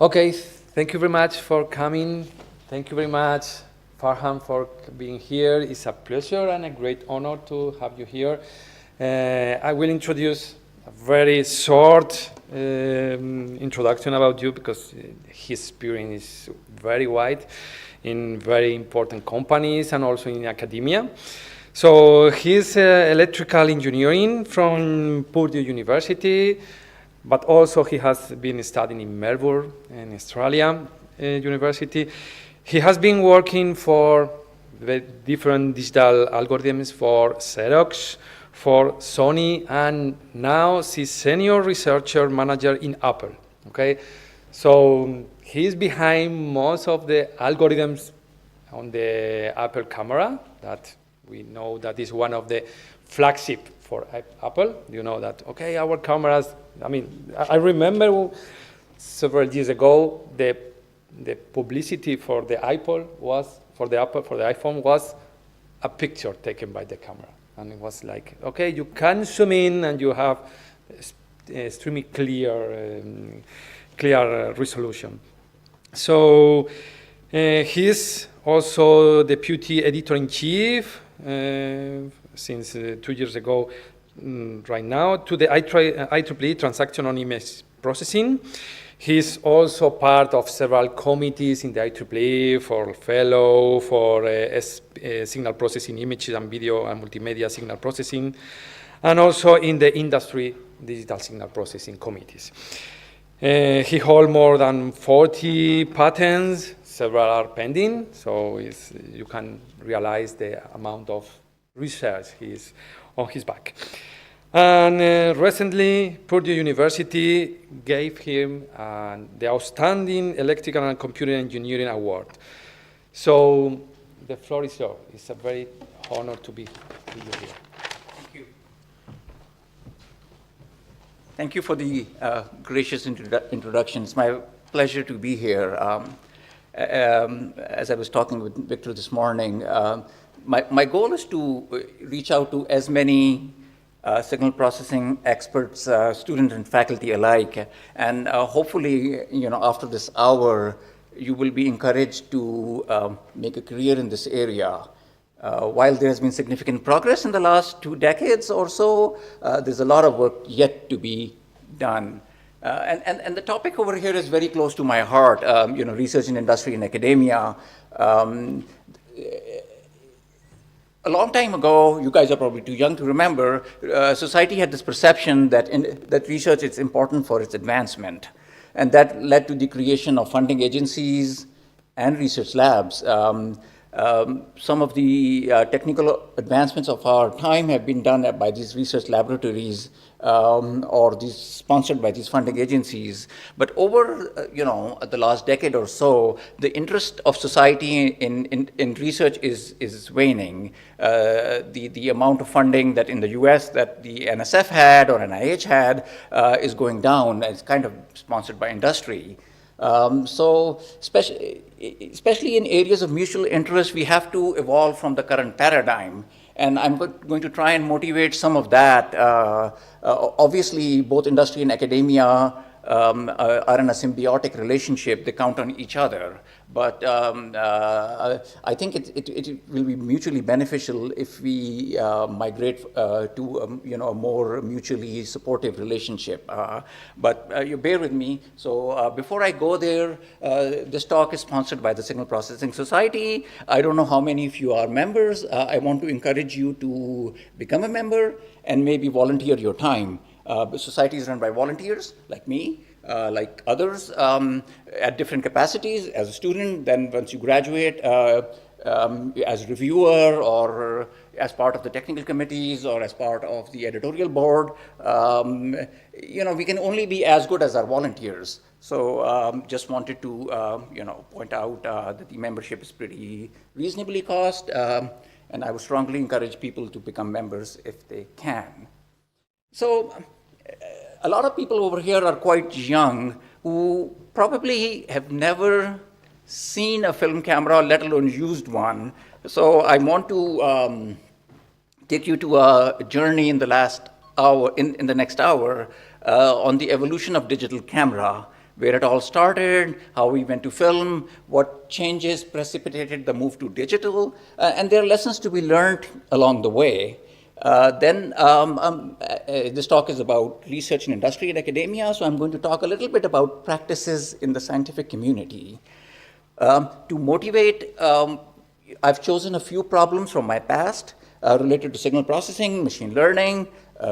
Okay, thank you very much for coming. Thank you very much, Farhan, for being here. It's a pleasure and a great honor to have you here. I will introduce a very short introduction about you because his experience is very wide in very important companies and also in academia. So he's electrical engineering from Purdue University, but also he has been studying in Melbourne in Australia University. He has been working for the different digital algorithms for Xerox, for Sony, and now he's senior researcher manager in Apple. Okay, so he's behind most of the algorithms on the Apple camera that we know that is one of the flagship for Apple. You know that, okay, our cameras, I mean, I remember several years ago, the publicity for the iPhone was, for the iPhone was a picture taken by the camera. And it was like, okay, you can zoom in and you have extremely clear resolution. So he's also deputy editor-in-chief since 2 years ago, right now, to the IEEE transaction on image processing. He's also part of several committees in the IEEE for Fellow, for signal processing, images and video and multimedia signal processing, and also in the industry digital signal processing committees. He holds more than 40 patents, several are pending, so you can realize the amount of research he's on his back. And recently, Purdue University gave him the Outstanding Electrical and Computer Engineering Award. So the floor is yours. It's a very honor to be with you here. Thank you. Thank you for the gracious introduction. It's my pleasure to be here. As I was talking with Victor this morning, my goal is to reach out to as many signal processing experts, students and faculty alike, and hopefully, after this hour, you will be encouraged to make a career in this area. While there has been significant progress in the last 2 decades or so, there's a lot of work yet to be done. And the topic over here is very close to my heart, research in industry and academia. A long time ago, you guys are probably too young to remember, society had this perception that research is important for its advancement. And that led to the creation of funding agencies and research labs. Some of the technical advancements of our time have been done by these research laboratories or sponsored by these funding agencies. But over the last decade or so, the interest of society in research is waning. The amount of funding that in the US that the NSF had or NIH had is going down. It's kind of sponsored by industry. So especially in areas of mutual interest, we have to evolve from the current paradigm. And I'm going to try and motivate some of that. Obviously, both industry and academia are in a symbiotic relationship. They count on each other. But I think it will be mutually beneficial if we migrate to a more mutually supportive relationship. But you bear with me. So before I go there, this talk is sponsored by the Signal Processing Society. I don't know how many of you are members. I want to encourage you to become a member and maybe volunteer your time. The society is run by volunteers like me, like others at different capacities as a student. Then once you graduate as reviewer or as part of the technical committees or as part of the editorial board, we can only be as good as our volunteers. So just wanted to point out that the membership is pretty reasonably cost, and I would strongly encourage people to become members if they can. So a lot of people over here are quite young who probably have never seen a film camera, let alone used one. So I want to take you to a journey in the last hour, in the next hour, on the evolution of digital camera. where it all started, how we went to film, what changes precipitated the move to digital, and there are lessons to be learned along the way. This talk is about research in industry and academia, so I'm going to talk a little bit about practices in the scientific community. To motivate, I've chosen a few problems from my past related to signal processing, machine learning,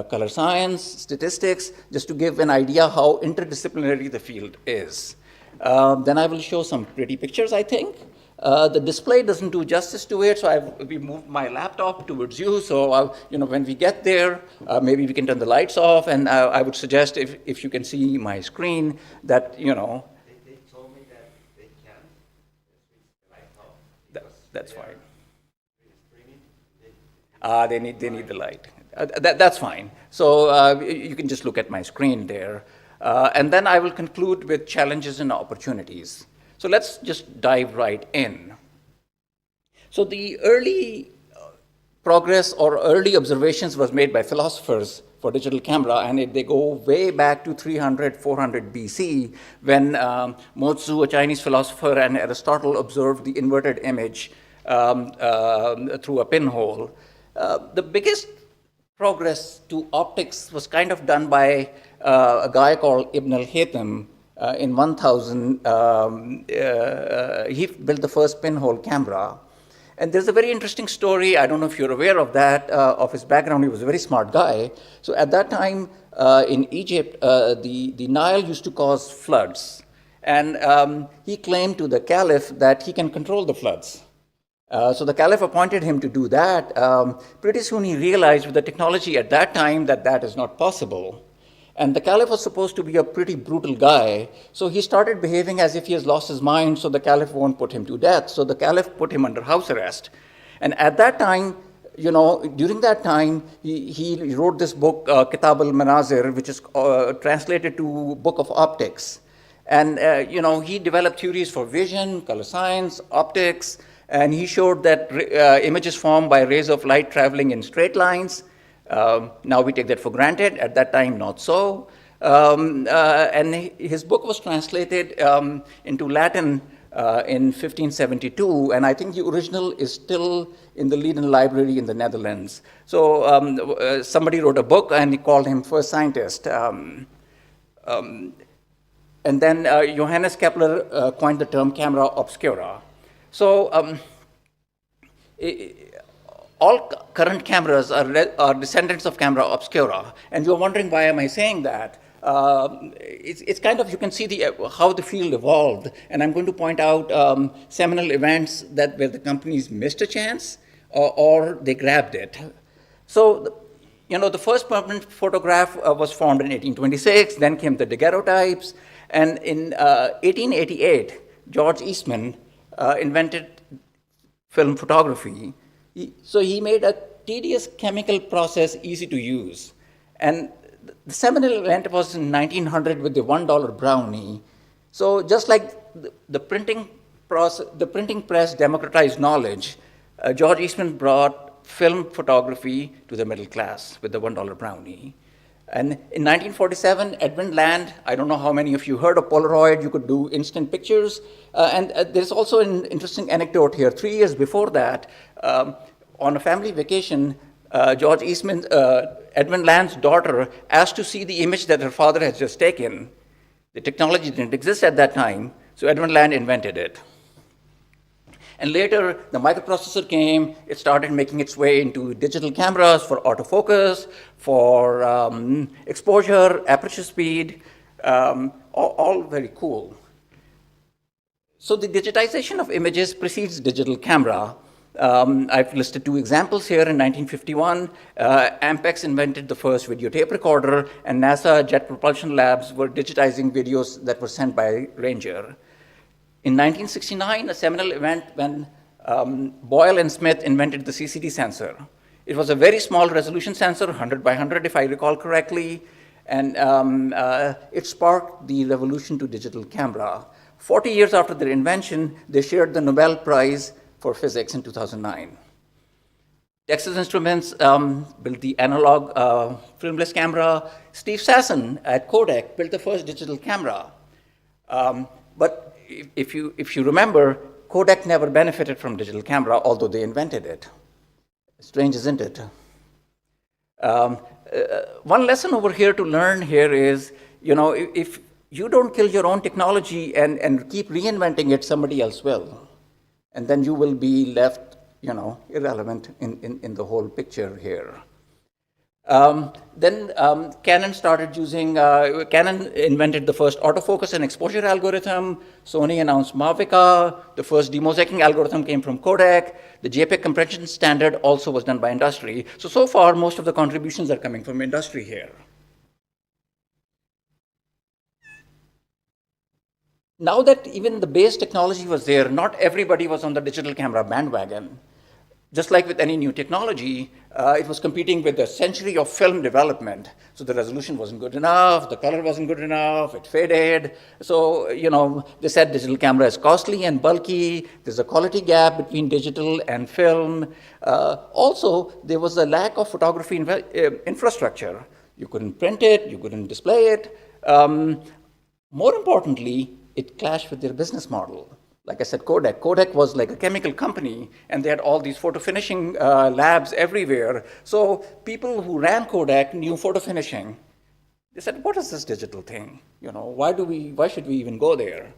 color science, statistics, just to give an idea how interdisciplinary the field is. Then I will show some pretty pictures, I think. The display doesn't do justice to it, so we moved my laptop towards you. So, when we get there, maybe we can turn the lights off. And I would suggest if you can see my screen, that They told me that they can't switch the light off. That's fine. Streaming, They need the light. That's fine. So you can just look at my screen there. And then I will conclude with challenges and opportunities. So let's just dive right in. So the early progress or early observations was made by philosophers for digital camera, and they go way back to 300, 400 BC, when Mozi, a Chinese philosopher, and Aristotle observed the inverted image through a pinhole. The biggest progress to optics was kind of done by a guy called Ibn al-Haytham. In 1000, he built the first pinhole camera. And there's a very interesting story, I don't know if you're aware of that, of his background. He was a very smart guy. So at that time in Egypt, the Nile used to cause floods. And he claimed to the caliph that he can control the floods. So the caliph appointed him to do that. Pretty soon he realized with the technology at that time that is not possible. And the caliph was supposed to be a pretty brutal guy, so he started behaving as if he has lost his mind, so the caliph won't put him to death. So the caliph put him under house arrest. And at that time, during that time, he wrote this book, Kitab al-Manazir, which is translated to Book of Optics. And, he developed theories for vision, color science, optics, and he showed that images formed by rays of light traveling in straight lines. Now we take that for granted. At that time, not so. And his book was translated into Latin in 1572, and I think the original is still in the Leiden Library in the Netherlands. So somebody wrote a book, and he called him first scientist. And then Johannes Kepler coined the term camera obscura. So all current cameras are descendants of camera obscura. And you're wondering, why am I saying that? It's kind of, you can see how the field evolved. And I'm going to point out seminal events where the companies missed a chance or they grabbed it. So, the first permanent photograph was formed in 1826. Then came the daguerreotypes. And in 1888, George Eastman invented film photography. So he made a tedious chemical process easy to use. And the seminal event was in 1900 with the $1 brownie. So just like the printing press democratized knowledge, George Eastman brought film photography to the middle class with the $1 brownie. And in 1947, Edwin Land, I don't know how many of you heard of Polaroid, you could do instant pictures. And there's also an interesting anecdote here. 3 years before that, on a family vacation, George Eastman, Edwin Land's daughter, asked to see the image that her father had just taken. The technology didn't exist at that time, so Edwin Land invented it. And later, the microprocessor came. It started making its way into digital cameras for autofocus, for exposure, aperture speed, all very cool. So the digitization of images precedes digital camera. I've listed 2 examples here. In 1951, Ampex invented the first videotape recorder, and NASA Jet Propulsion Labs were digitizing videos that were sent by Ranger. In 1969, a seminal event when Boyle and Smith invented the CCD sensor. It was a very small resolution sensor, 100 by 100 if I recall correctly, and it sparked the revolution to digital camera. 40 years after their invention, they shared the Nobel Prize for Physics in 2009. Texas Instruments built the analog filmless camera. Steve Sasson at Kodak built the first digital camera. But if you remember, Kodak never benefited from digital camera, although they invented it. Strange, isn't it? One lesson over here to learn here is, if you don't kill your own technology and keep reinventing it, somebody else will. And then you will be left, irrelevant in the whole picture here. Then Canon started using, Canon invented the first autofocus and exposure algorithm. Sony announced Mavica. The first demosaicing algorithm came from Kodak. The JPEG compression standard also was done by industry. So far, most of the contributions are coming from industry here. Now that even the base technology was there, not everybody was on the digital camera bandwagon. Just like with any new technology, it was competing with a century of film development. So the resolution wasn't good enough, the color wasn't good enough, it faded. So, they said digital camera is costly and bulky. There's a quality gap between digital and film. Also, there was a lack of photography infrastructure. You couldn't print it, you couldn't display it. More importantly, it clashed with their business model. Like I said, Kodak was like a chemical company, and they had all these photo finishing labs everywhere. So people who ran Kodak knew photo finishing. They said, what is this digital thing? Why should we even go there?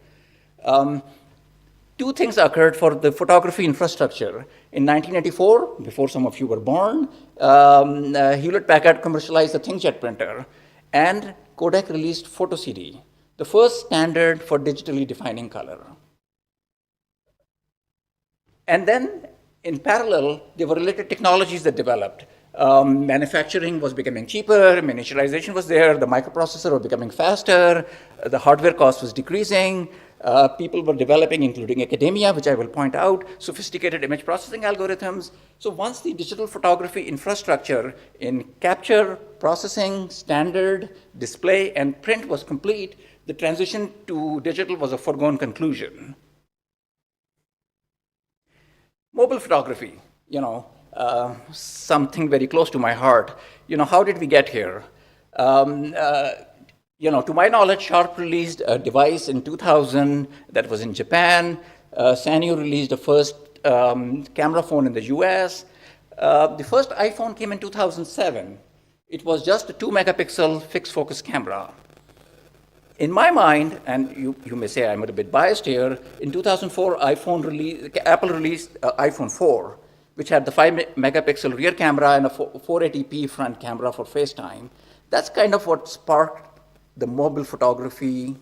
Two things occurred for the photography infrastructure. In 1984, before some of you were born, Hewlett-Packard commercialized the ThinkJet printer, and Kodak released Photo CD, the first standard for digitally defining color. And then, in parallel, there were related technologies that developed. Manufacturing was becoming cheaper, miniaturization was there, the microprocessor was becoming faster, the hardware cost was decreasing. People were developing, including academia, which I will point out, sophisticated image processing algorithms. So once the digital photography infrastructure in capture, processing, standard, display, and print was complete, the transition to digital was a foregone conclusion. Mobile photography, something very close to my heart. How did we get here? To my knowledge, Sharp released a device in 2000 that was in Japan. Sanyo released the first camera phone in the US. The first iPhone came in 2007. It was just a 2-megapixel fixed focus camera. In my mind, and you may say I'm a bit biased here, in 2004, Apple released iPhone 4, which had the 5-megapixel rear camera and a 480p front camera for FaceTime. That's kind of what sparked the mobile photography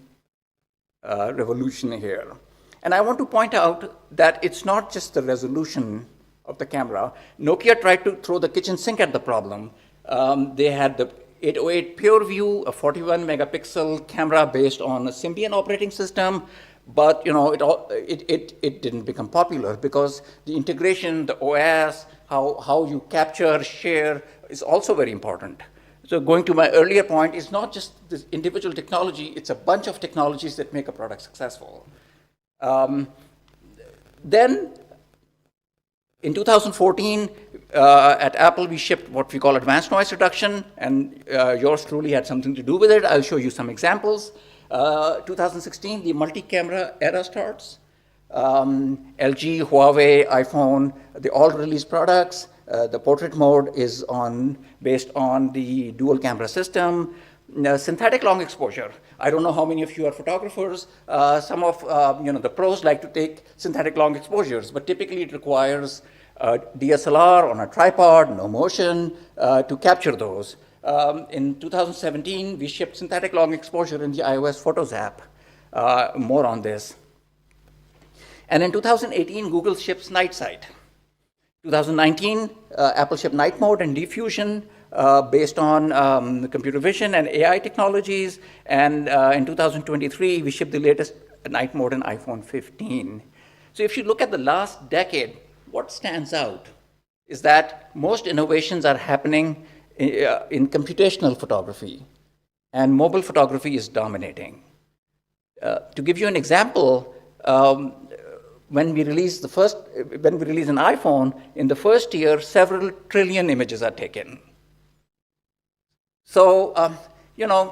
revolution here. And I want to point out that it's not just the resolution of the camera. Nokia tried to throw the kitchen sink at the problem. They had the 808 PureView, a 41-megapixel camera based on a Symbian operating system, but it didn't become popular because the integration, the OS, how you capture, share is also very important. So going to my earlier point, it's not just this individual technology, it's a bunch of technologies that make a product successful. Then in 2014, at Apple, we shipped what we call advanced noise reduction, and yours truly had something to do with it. I'll show you some examples. 2016, the multi-camera era starts. LG, Huawei, iPhone, they all release products. The portrait mode is based on the dual camera system. Synthetic long exposure. I don't know how many of you are photographers. Some of the pros like to take synthetic long exposures, but typically it requires DSLR on a tripod, no motion, to capture those. In 2017, we shipped synthetic long exposure in the iOS Photos app. More on this. And in 2018, Google ships Night Sight. 2019, Apple shipped night mode and diffusion based on computer vision and AI technologies. And in 2023, we shipped the latest night mode in iPhone 15. So if you look at the last decade, what stands out is that most innovations are happening in computational photography, and mobile photography is dominating. To give you an example, when we release an iPhone, in the first year, several trillion images are taken. So,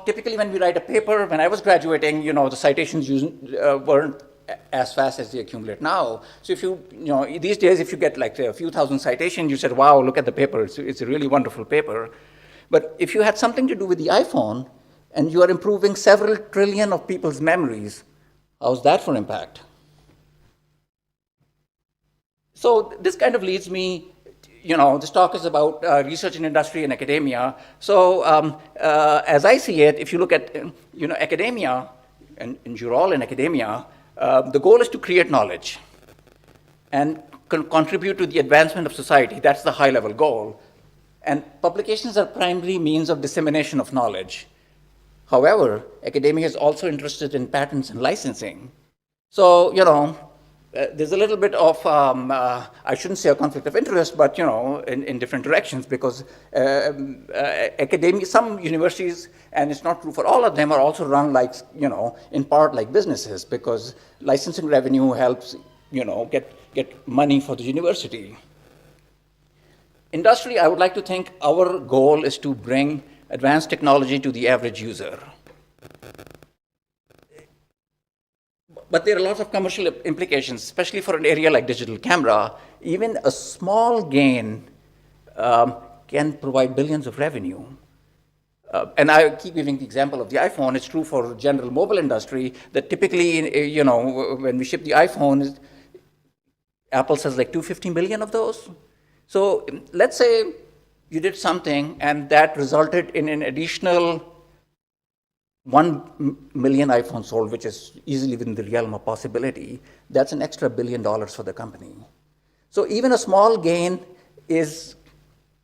typically when we write a paper, when I was graduating, the citations weren't as fast as they accumulate now. So if these days, if you get like a few thousand citations, you said, wow, look at the paper, it's a really wonderful paper. But if you had something to do with the iPhone, and you are improving several trillion of people's memories, how's that for impact? So this kind of leads me, this talk is about research in industry and academia. So as I see it, if you look at, academia, and you're all in academia, the goal is to create knowledge and contribute to the advancement of society. That's the high-level goal. And publications are primary means of dissemination of knowledge. However, academia is also interested in patents and licensing. So, there's a little bit of, I shouldn't say a conflict of interest, but, in different directions, because academia, some universities, and it's not true for all of them, are also run like, in part like businesses, because licensing revenue helps, get money for the university. Industry, I would like to think our goal is to bring advanced technology to the average user. But there are lots of commercial implications, especially for an area like digital camera. Even a small gain can provide billions of revenue. And I keep giving the example of the iPhone. It's true for general mobile industry that typically, when we ship the iPhone, Apple sells like 250 million of those. So let's say you did something and that resulted in an additional 1 million iPhones sold, which is easily within the realm of possibility. That's an extra $1 billion for the company. So even a small gain is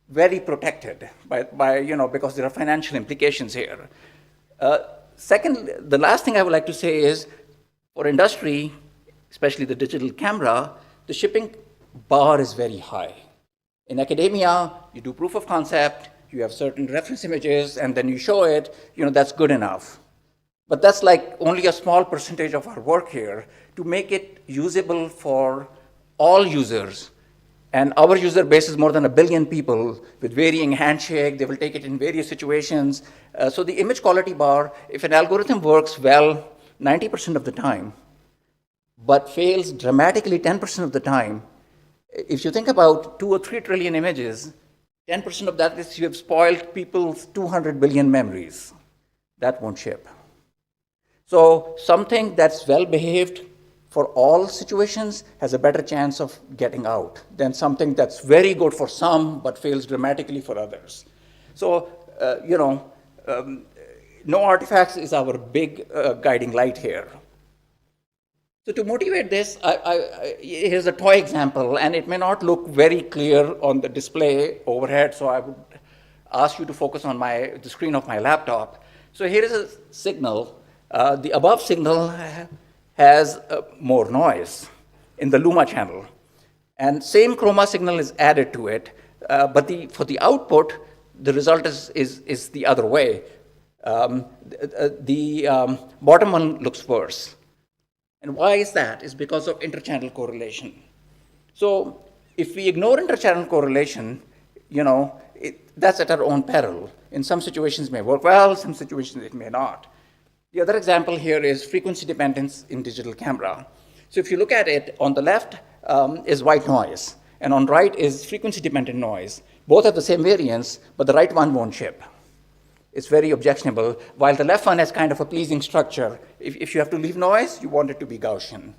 very protected because there are financial implications here. Second, the last thing I would like to say is for industry, especially the digital camera, the shipping bar is very high. In academia, you do proof of concept, you have certain reference images, and then you show it, that's good enough. But that's like only a small percentage of our work here to make it usable for all users. And our user base is more than 1 billion people with varying handshake. They will take it in various situations. So the image quality bar, if an algorithm works well 90% of the time, but fails dramatically 10% of the time, if you think about 2 or 3 trillion images, 10% of that is you have spoiled people's 200 billion memories. That won't ship. So something that's well behaved for all situations has a better chance of getting out than something that's very good for some but fails dramatically for others. So, no artifacts is our big guiding light here. So to motivate this, here's a toy example, and it may not look very clear on the display overhead, so I would ask you to focus on the screen of my laptop. So here is a signal. The above signal has more noise in the Luma channel, and same chroma signal is added to it, but for the output, the result is the other way. The bottom one looks worse. And why is that? It's because of interchannel correlation. So if we ignore interchannel correlation, that's at our own peril. In some situations it may work well, some situations it may not. The other example here is frequency dependence in digital camera. So if you look at it, on the left is white noise, and on right is frequency dependent noise. Both have the same variance, but the right one won't ship. It's very objectionable, while the left one has kind of a pleasing structure. If you have to leave noise, you want it to be Gaussian.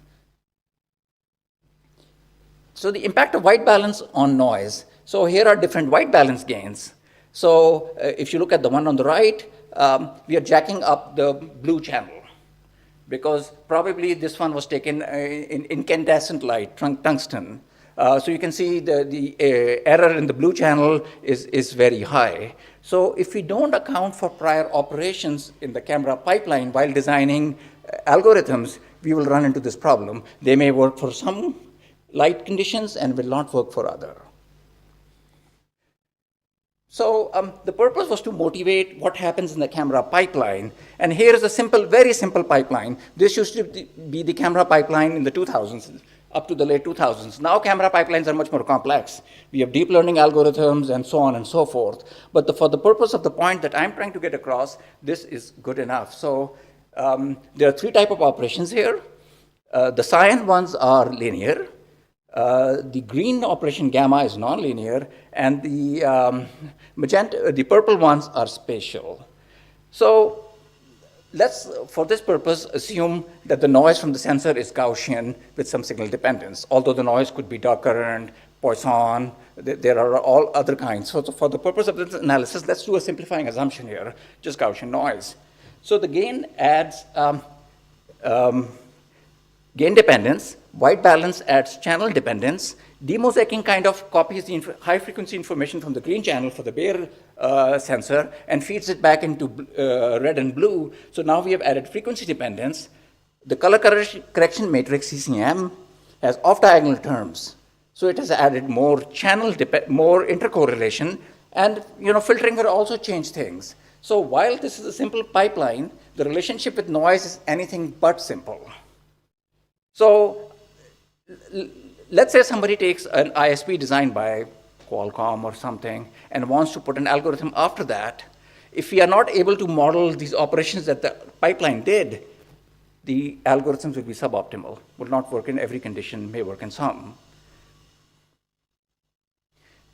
So the impact of white balance on noise. So here are different white balance gains. So if you look at the one on the right, we are jacking up the blue channel because probably this one was taken in incandescent light, tungsten. So you can see the error in the blue channel is very high. So if we don't account for prior operations in the camera pipeline while designing algorithms, we will run into this problem. They may work for some light conditions and will not work for other. So the purpose was to motivate what happens in the camera pipeline. And here is a simple, very simple pipeline. This used to be the camera pipeline in the 2000s. up to the late 2000s. Now camera pipelines are much more complex. We have deep learning algorithms and so on and so forth. But for the purpose of the point that I'm trying to get across, this is good enough. So there are three types of operations here. The cyan ones are linear. The green operation gamma is nonlinear, and the the purple ones are spatial. So let's, for this purpose, assume that the noise from the sensor is Gaussian with some signal dependence, although the noise could be dark current, Poisson, there are all other kinds. So for the purpose of this analysis, let's do a simplifying assumption here, just Gaussian noise. So the gain adds gain dependence, white balance adds channel dependence, demosaicing kind of copies the high frequency information from the green channel for the bare sensor and feeds it back into red and blue. So now we have added frequency dependence. The color correction matrix, CCM, has off-diagonal terms. So it has added more more intercorrelation, and filtering will also change things. So while this is a simple pipeline, the relationship with noise is anything but simple. So let's say somebody takes an ISP designed by Qualcomm or something and wants to put an algorithm after that. If we are not able to model these operations that the pipeline did, the algorithms will be suboptimal, will not work in every condition, may work in some.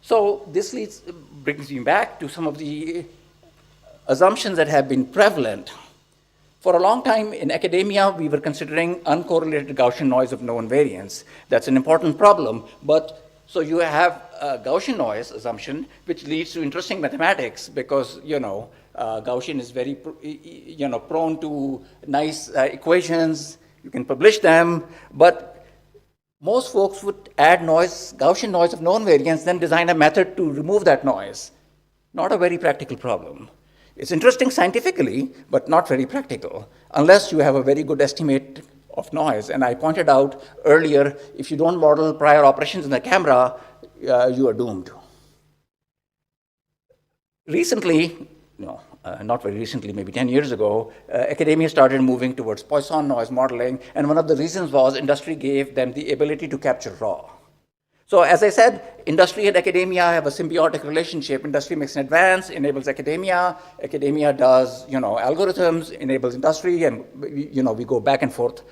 So this brings me back to some of the assumptions that have been prevalent. For a long time in academia, we were considering uncorrelated Gaussian noise of known variance. That's an important problem, but so you have a Gaussian noise assumption, which leads to interesting mathematics because, Gaussian is very, prone to nice equations. You can publish them, but most folks would add noise, Gaussian noise of known variance, then design a method to remove that noise. Not a very practical problem. It's interesting scientifically, but not very practical, unless you have a very good estimate of noise. And I pointed out earlier, if you don't model prior operations in the camera, you are doomed. Recently, not very recently, maybe 10 years ago, academia started moving towards Poisson noise modeling, and one of the reasons was industry gave them the ability to capture raw. So as I said, industry and academia have a symbiotic relationship. Industry makes an advance, enables academia. Academia does, algorithms, enables industry, and we go back and forth.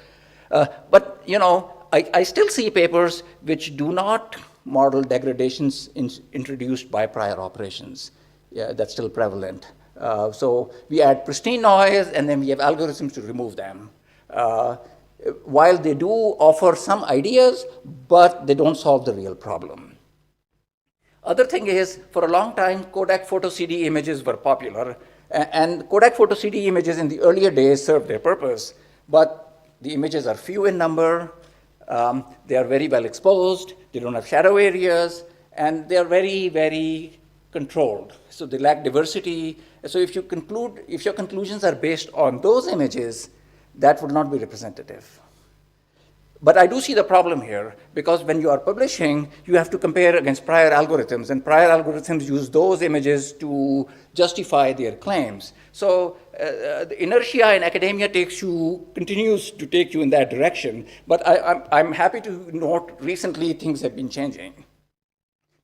But I still see papers which do not model degradations introduced by prior operations. Yeah, that's still prevalent. So we add pristine noise, and then we have algorithms to remove them. While they do offer some ideas, but they don't solve the real problem. Other thing is, for a long time, Kodak photo CD images were popular, and Kodak photo CD images in the earlier days served their purpose, but the images are few in number, they are very well exposed, they don't have shadow areas, and they are very, very controlled. So they lack diversity. So if your conclusions are based on those images, that would not be representative. But I do see the problem here, because when you are publishing, you have to compare against prior algorithms, and prior algorithms use those images to justify their claims. So the inertia in academia continues to take you in that direction, but I'm happy to note recently things have been changing.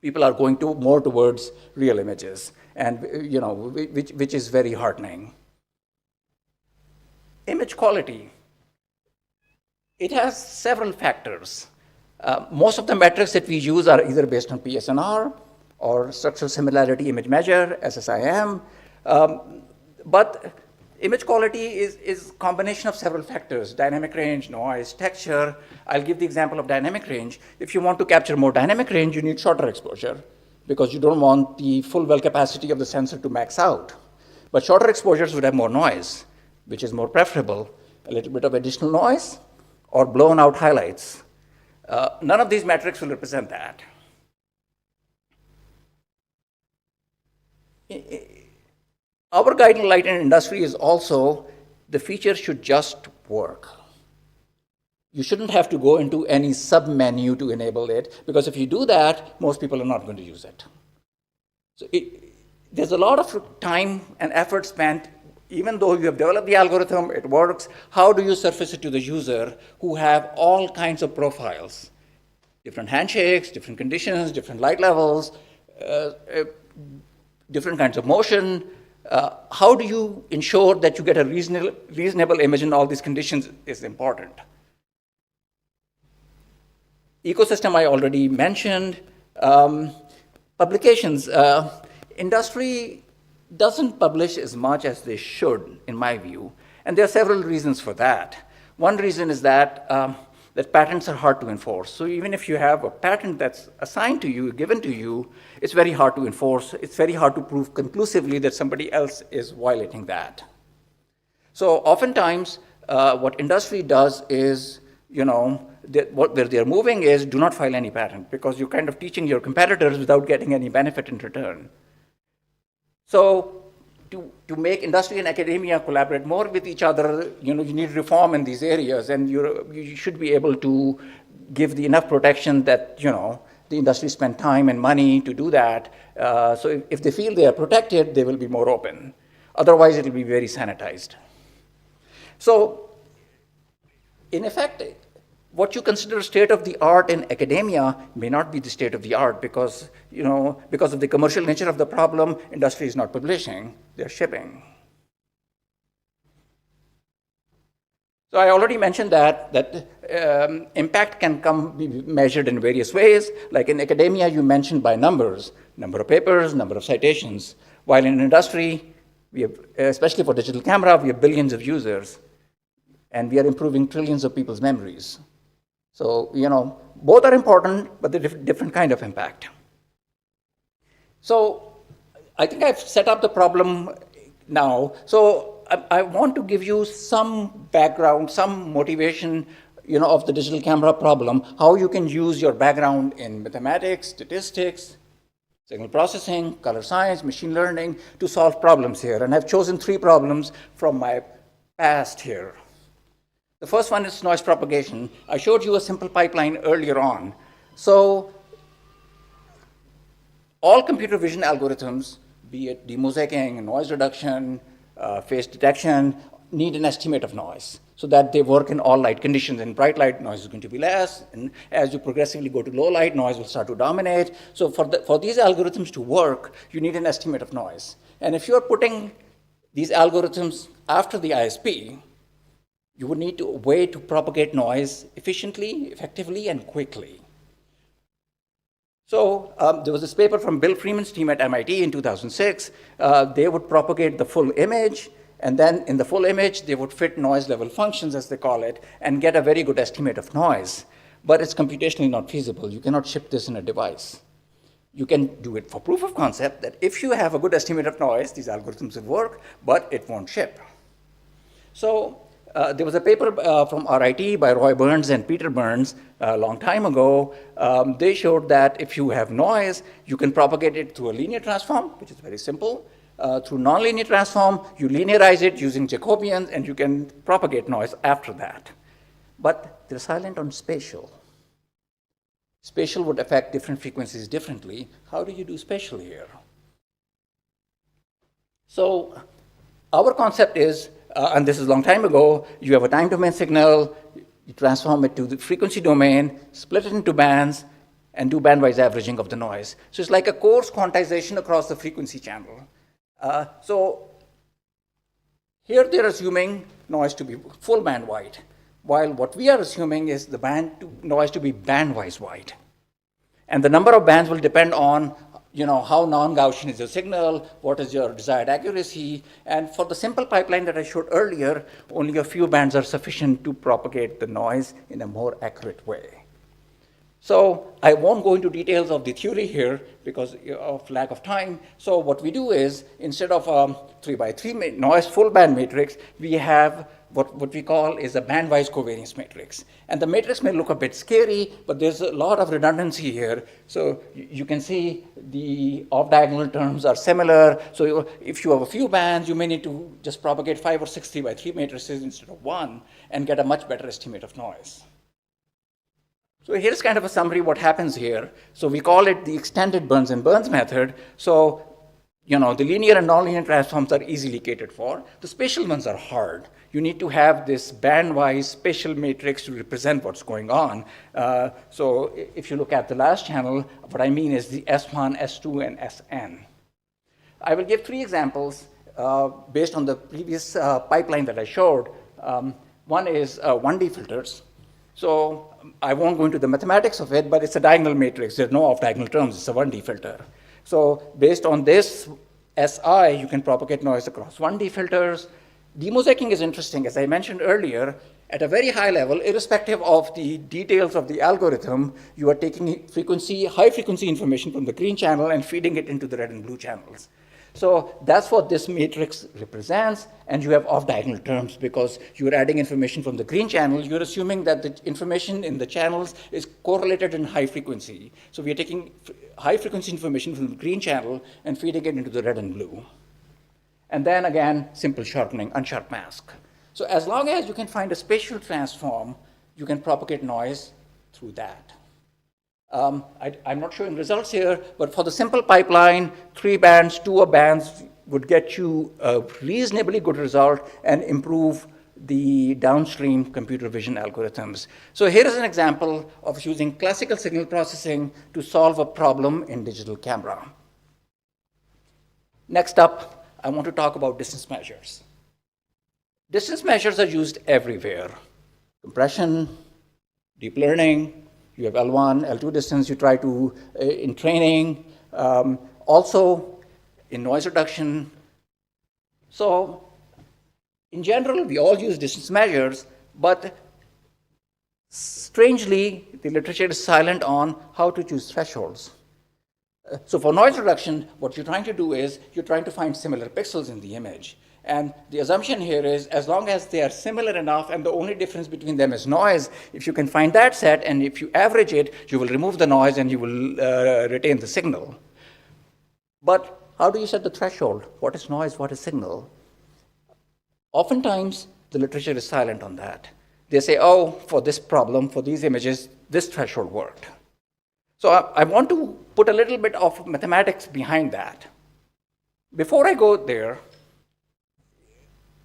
People are going more towards real images, and which is very heartening. Image quality. It has several factors. Most of the metrics that we use are either based on PSNR or structural similarity image measure, SSIM. But image quality is a combination of several factors: dynamic range, noise, texture. I'll give the example of dynamic range. If you want to capture more dynamic range, you need shorter exposure because you don't want the full well capacity of the sensor to max out. But shorter exposures would have more noise, which is more preferable, a little bit of additional noise or blown out highlights. None of these metrics will represent that. Our guiding light in industry is also the feature should just work. You shouldn't have to go into any sub-menu to enable it, because if you do that, most people are not going to use it. So there's a lot of time and effort spent. Even though you have developed the algorithm, it works, how do you surface it to the user who have all kinds of profiles? different handshakes, different conditions, different light levels, different kinds of motion. How do you ensure that you get a reasonable image in all these conditions is important. Ecosystem I already mentioned. Publications. Industry doesn't publish as much as they should, in my view, and there are several reasons for that. One reason is that that patents are hard to enforce. So even if you have a patent that's assigned to you, given to you, it's very hard to enforce. It's very hard to prove conclusively that somebody else is violating that. So oftentimes, what industry does is, where they're moving is do not file any patent, because you're kind of teaching your competitors without getting any benefit in return. So to make industry and academia collaborate more with each other, you need reform in these areas, and you should be able to give the enough protection that the industry spend time and money to do that. So if they feel they are protected, they will be more open. Otherwise, it will be very sanitized. So in effect, what you consider state of the art in academia may not be the state of the art because of the commercial nature of the problem, industry is not publishing, they're shipping. So I already mentioned that impact can be measured in various ways. Like in academia, you mentioned by numbers, number of papers, number of citations. While in industry, we have, especially for digital camera, we have billions of users, and we are improving trillions of people's memories. So, both are important, but they're different kind of impact. So, I think I've set up the problem now. So, I want to give you some background, some motivation, of the digital camera problem, how you can use your background in mathematics, statistics, signal processing, color science, machine learning to solve problems here. And I've chosen 3 problems from my past here. The first one is noise propagation. I showed you a simple pipeline earlier on. So all computer vision algorithms, be it demosaicing, noise reduction, phase detection, need an estimate of noise so that they work in all light conditions. In bright light, noise is going to be less, and as you progressively go to low light, noise will start to dominate. So for these algorithms to work, you need an estimate of noise. And if you're putting these algorithms after the ISP, you would need a way to propagate noise efficiently, effectively, and quickly. So there was this paper from Bill Freeman's team at MIT in 2006. They would propagate the full image, and then in the full image, they would fit noise level functions, as they call it, and get a very good estimate of noise. But it's computationally not feasible. You cannot ship this in a device. You can do it for proof of concept that if you have a good estimate of noise, these algorithms will work, but it won't ship. So there was a paper from RIT by Roy Burns and Peter Burns a long time ago. They showed that if you have noise, you can propagate it through a linear transform, which is very simple. Through nonlinear transform, you linearize it using Jacobians, and you can propagate noise after that. But they're silent on spatial. Spatial would affect different frequencies differently. How do you do spatial here? So our concept is, and this is a long time ago, you have a time domain signal, you transform it to the frequency domain, split it into bands, and do bandwise averaging of the noise. So it's like a coarse quantization across the frequency channel. So here they're assuming noise to be full band wide, while what we are assuming is the noise to be bandwise wide. And the number of bands will depend on how non-Gaussian is your signal, what is your desired accuracy, and for the simple pipeline that I showed earlier, only a few bands are sufficient to propagate the noise in a more accurate way. So I won't go into details of the theory here because of lack of time. So what we do is, instead of a 3x3 noise full band matrix, we have what we call is a bandwise covariance matrix. And the matrix may look a bit scary, but there's a lot of redundancy here. So you can see the off-diagonal terms are similar. So if you have a few bands, you may need to just propagate 5 or 6 3x3 matrices instead of 1 and get a much better estimate of noise. So here's kind of a summary what happens here. So we call it the extended Burns and Burns method. So You know, the linear and nonlinear transforms are easily catered for. The spatial ones are hard. You need to have this band-wise spatial matrix to represent what's going on. So if you look at the last channel, what I mean is the S1, S2, and Sn. I will give 3 examples based on the previous pipeline that I showed. One is 1D filters. So I won't go into the mathematics of it, but it's a diagonal matrix. There's no off-diagonal terms. It's a 1D filter. So based on this SI, you can propagate noise across 1D filters. Demosaicing is interesting. As I mentioned earlier, at a very high level, irrespective of the details of the algorithm, you are taking high frequency information from the green channel and feeding it into the red and blue channels. So that's what this matrix represents, and you have off-diagonal terms because you're adding information from the green channel. You're assuming that the information in the channels is correlated in high frequency. So we are taking high frequency information from the green channel and feeding it into the red and blue. And then again, simple sharpening, unsharp mask. So as long as you can find a spatial transform, you can propagate noise through that. I'm not showing results here, but for the simple pipeline, 3 bands, 2 bands would get you a reasonably good result and improve the downstream computer vision algorithms. So here is an example of using classical signal processing to solve a problem in digital camera. Next up, I want to talk about distance measures. Distance measures are used everywhere. Compression, deep learning, you have L1, L2 distance you try to, in training, also in noise reduction. So in general, we all use distance measures, but strangely, the literature is silent on how to choose thresholds. So for noise reduction, what you're trying to do is you're trying to find similar pixels in the image. And the assumption here is as long as they are similar enough and the only difference between them is noise, if you can find that set and if you average it, you will remove the noise and you will retain the signal. But how do you set the threshold? What is noise? What is signal? Oftentimes, the literature is silent on that. They say, oh, for this problem, for these images, this threshold worked. So I want to put a little bit of mathematics behind that. Before I go there,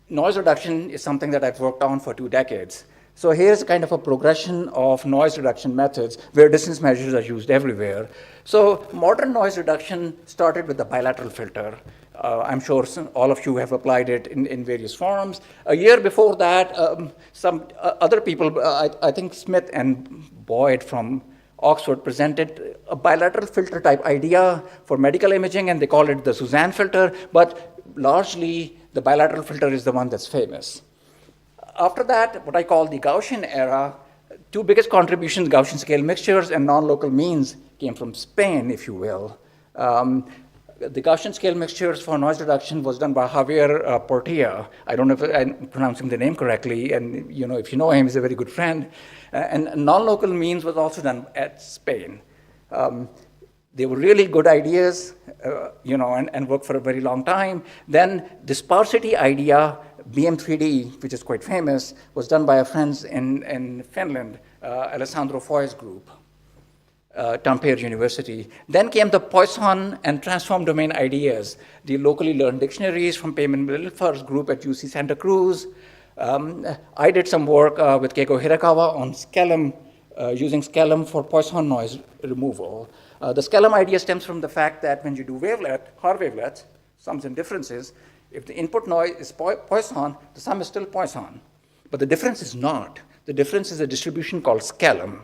noise reduction is something that I've worked on for 2 decades. So here's kind of a progression of noise reduction methods where distance measures are used everywhere. So modern noise reduction started with the bilateral filter. I'm sure all of you have applied it in various forms. A year before that, some other people, I think Smith and Boyd from Oxford presented a bilateral filter type idea for medical imaging, and they called it the Suzanne filter, but largely the bilateral filter is the one that's famous. After that, what I call the Gaussian era, 2 biggest contributions, Gaussian scale mixtures and non-local means, came from Spain, if you will. The Gaussian scale mixtures for noise reduction was done by Javier Portilla. I don't know if I'm pronouncing the name correctly, and if you know him, he's a very good friend. And non-local means was also done at Spain. They were really good ideas, and worked for a very long time. Then the sparsity idea, BM3D, which is quite famous, was done by our friends in Finland, Alessandro Foy's group, Tampere University. Then came the Poisson and transform domain ideas, the locally learned dictionaries from Payman Milfar's group at UC Santa Cruz. I did some work with Keiko Hirakawa on Scalum, using Scalum for Poisson noise removal. The Scalum idea stems from the fact that when you do Haar wavelets, sums and differences, if the input noise is Poisson, the sum is still Poisson. But the difference is not. The difference is a distribution called Scalum.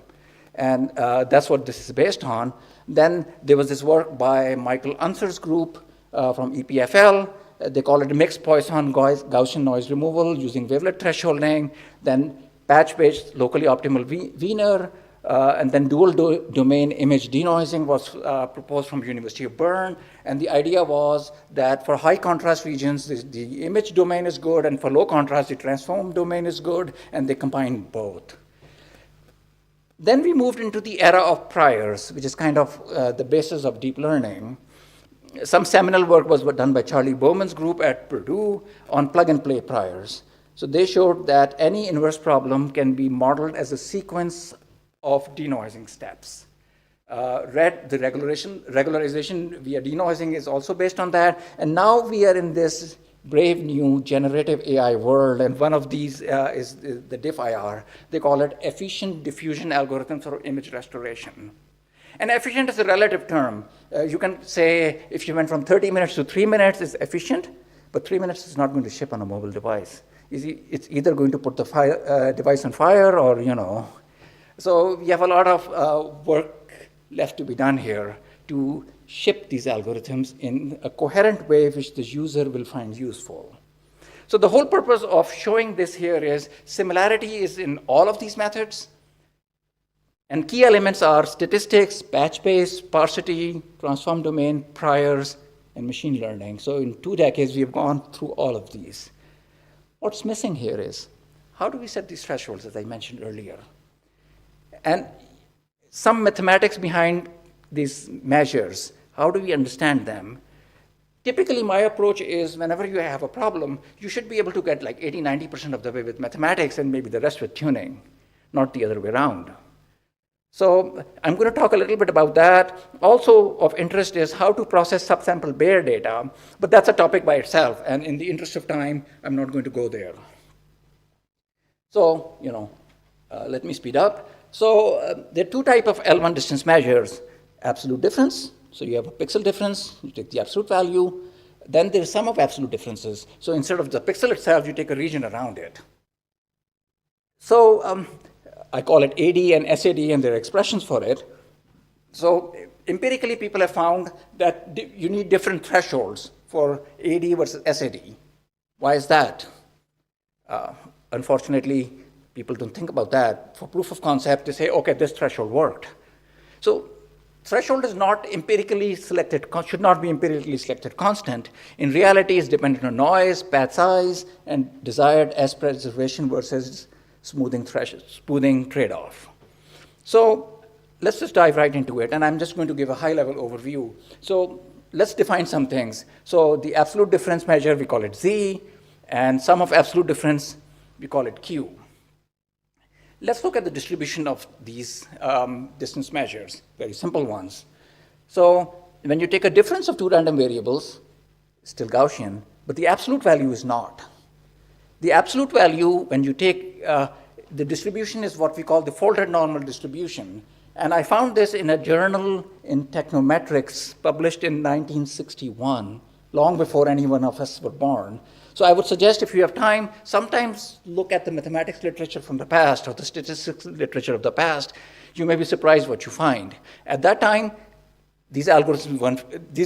And that's what this is based on. Then there was this work by Michael Unser's group from EPFL. They call it mixed Poisson Gaussian noise removal using wavelet thresholding. Then patch-based locally optimal Wiener. And then dual domain image denoising was proposed from University of Bern. And the idea was that for high contrast regions, the image domain is good, and for low contrast, the transform domain is good, and they combine both. Then we moved into the era of priors, which is kind of the basis of deep learning. Some seminal work was done by Charlie Bowman's group at Purdue on plug-and-play priors. So they showed that any inverse problem can be modeled as a sequence of denoising steps. The regularization via denoising is also based on that. And now we are in this brave new generative AI world, and one of these is the diff-IR. They call it efficient diffusion algorithms for image restoration. And efficient is a relative term. You can say if you went from 30 minutes to 3 minutes, it's efficient, but 3 minutes is not going to ship on a mobile device. It's either going to put the device on fire or, you know. So we have a lot of work left to be done here to ship these algorithms in a coherent way which the user will find useful. So the whole purpose of showing this here is similarity is in all of these methods. And key elements are statistics, patch-based, sparsity, transform domain, priors, and machine learning. So in 2 decades, we have gone through all of these. What's missing here is, how do we set these thresholds, as I mentioned earlier? And some mathematics behind these measures. How do we understand them? Typically, my approach is whenever you have a problem, you should be able to get like 80, 90% of the way with mathematics and maybe the rest with tuning, not the other way around. So I'm going to talk a little bit about that. Also of interest is how to process subsample bare data, but that's a topic by itself, and in the interest of time, I'm not going to go there. So, you know, let me speed up. So there are 2 types of L1 distance measures. Absolute difference, so you have a pixel difference, you take the absolute value. Then there's sum of absolute differences. So instead of the pixel itself, you take a region around it. So I call it AD and SAD, and there are expressions for it. So empirically, people have found that you need different thresholds for AD versus SAD. Why is that? Unfortunately, people don't think about that. For proof of concept, they say, okay, this threshold worked. So threshold is not empirically selected, should not be empirically selected constant. In reality, it's dependent on noise, patch size, and desired S preservation versus smoothing trade-off. So let's just dive right into it, and I'm just going to give a high-level overview. So let's define some things. So the absolute difference measure, we call it Z, and sum of absolute difference, we call it Q. Let's look at the distribution of these distance measures, very simple ones. So when you take a difference of 2 random variables, it's still Gaussian, but the absolute value is not. The absolute value, when you take the distribution, is what we call the folded normal distribution. And I found this in a journal in technometrics published in 1961, long before any one of us were born. So I would suggest, if you have time, sometimes look at the mathematics literature from the past or the statistics literature of the past. You may be surprised what you find. At that time, these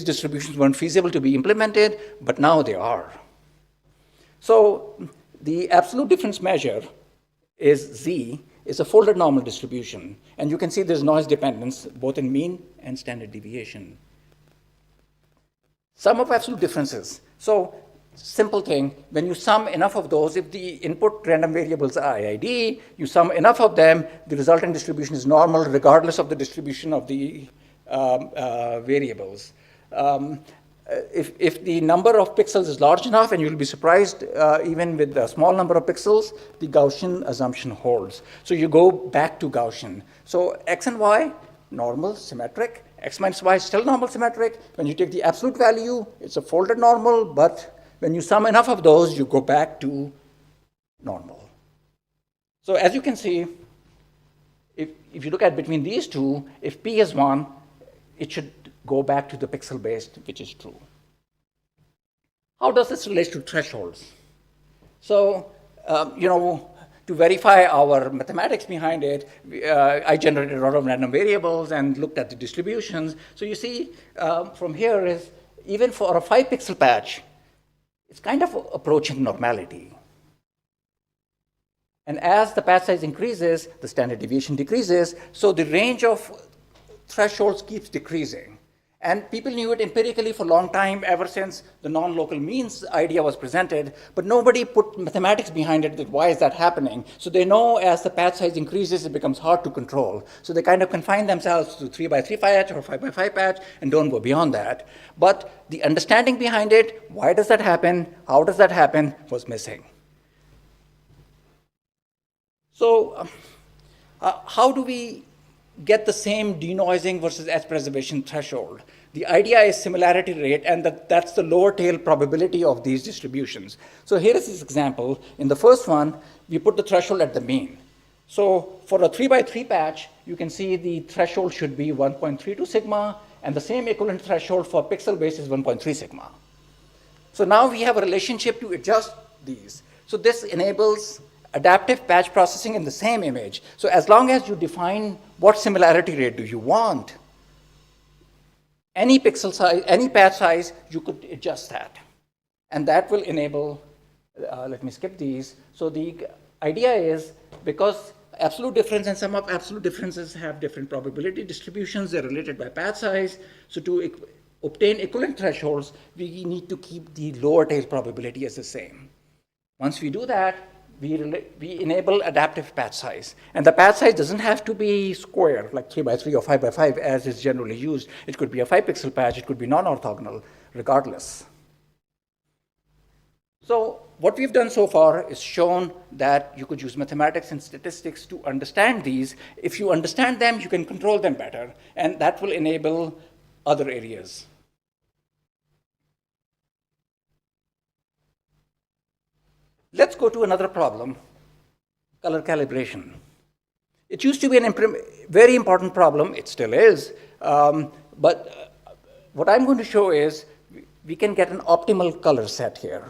distributions weren't feasible to be implemented, but now they are. So the absolute difference measure is Z, is a folded normal distribution. And you can see there's noise dependence, both in mean and standard deviation. Sum of absolute differences. So simple thing, when you sum enough of those, if the input random variables are IID, you sum enough of them, the resulting distribution is normal regardless of the distribution of the variables. If the number of pixels is large enough, and you'll be surprised, even with a small number of pixels, the Gaussian assumption holds. So you go back to Gaussian. So X and Y, normal, symmetric. X minus Y is still normal, symmetric. When you take the absolute value, it's a folded normal, but when you sum enough of those, you go back to normal. So as you can see, if you look at between these two, if P is 1, it should go back to the pixel-based, which is true. How does this relate to thresholds? So, you know, to verify our mathematics behind it, I generated a lot of random variables and looked at the distributions. So you see, from here is, even for a 5-pixel patch, it's kind of approaching normality. And as the patch size increases, the standard deviation decreases, so the range of thresholds keeps decreasing. And people knew it empirically for a long time, ever since the non-local means idea was presented, but nobody put mathematics behind it, that why is that happening? So they know as the patch size increases, it becomes hard to control. So they kind of confine themselves to 3x3 patch or 5x5 patch and don't go beyond that. But the understanding behind it, why does that happen, how does that happen, was missing. So how do we get the same denoising versus edge preservation threshold. The idea is similarity rate, and that's the lower tail probability of these distributions. So here is this example. In the first one, we put the threshold at the mean. So for a 3 by 3 patch, you can see the threshold should be 1.32 sigma, and the same equivalent threshold for pixel base is 1.3 sigma. So now we have a relationship to adjust these. So this enables adaptive patch processing in the same image. So as long as you define what similarity rate do you want, any pixel size, any patch size, you could adjust that. And that will enable, let me skip these. So the idea is, because absolute difference and sum of absolute differences have different probability distributions, they're related by patch size. So to obtain equivalent thresholds, we need to keep the lower tail probability as the same. Once we do that, we enable adaptive patch size. And the patch size doesn't have to be square, like 3 by 3 or 5 by 5, as is generally used. It could be a 5 pixel patch, it could be non-orthogonal, regardless. So what we've done so far is shown that you could use mathematics and statistics to understand these. If you understand them, you can control them better, and that will enable other areas. Let's go to another problem, color calibration. It used to be a very important problem, it still is, but what I'm going to show is we can get an optimal color set here.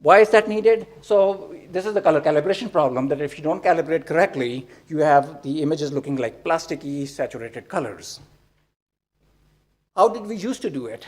Why is that needed? So this is the color calibration problem, that if you don't calibrate correctly, you have the images looking like plasticky, saturated colors. How did we used to do it?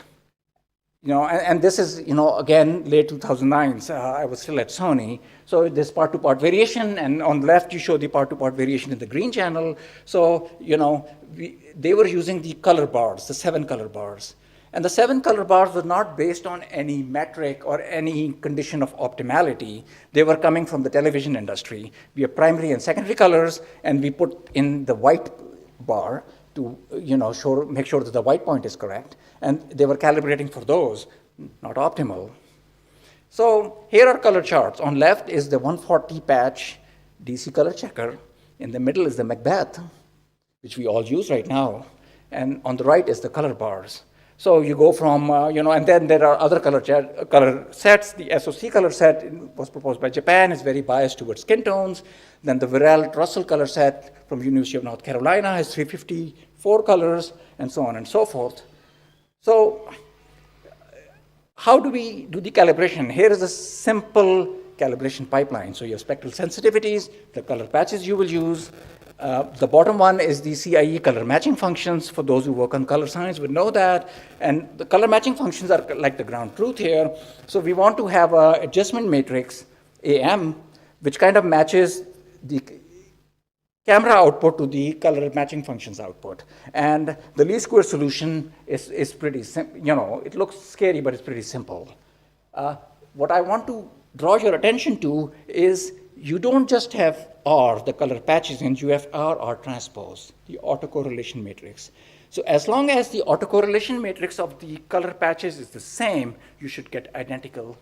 And this is, again, late 2009s. I was still at Sony. So this part-to-part variation, and on the left, you show the part-to-part variation in the green channel. So, they were using the color bars, the 7 color bars. And the 7 color bars were not based on any metric or any condition of optimality. They were coming from the television industry. We have primary and secondary colors, and we put in the white bar to make sure that the white point is correct. And they were calibrating for those, not optimal. So here are color charts. On left is the 140 patch DC color checker. In the middle is the Macbeth, which we all use right now. And on the right is the color bars. So you go from, and then there are other color sets. The SOC color set was proposed by Japan, is very biased towards skin tones. Then the Viralt-Russell color set from University of North Carolina has 354 colors, and so on and so forth. So how do we do the calibration? Here is a simple calibration pipeline. So you have spectral sensitivities, the color patches you will use. The bottom one is the CIE color matching functions. For those who work on color science would know that. And the color matching functions are like the ground truth here. So we want to have an adjustment matrix, AM, which kind of matches the camera output to the color matching functions output. And the least square solution is pretty simple. It looks scary, but it's pretty simple. What I want to draw your attention to is you don't just have R, the color patches, and you have R transpose, the autocorrelation matrix. So as long as the autocorrelation matrix of the color patches is the same, you should get identical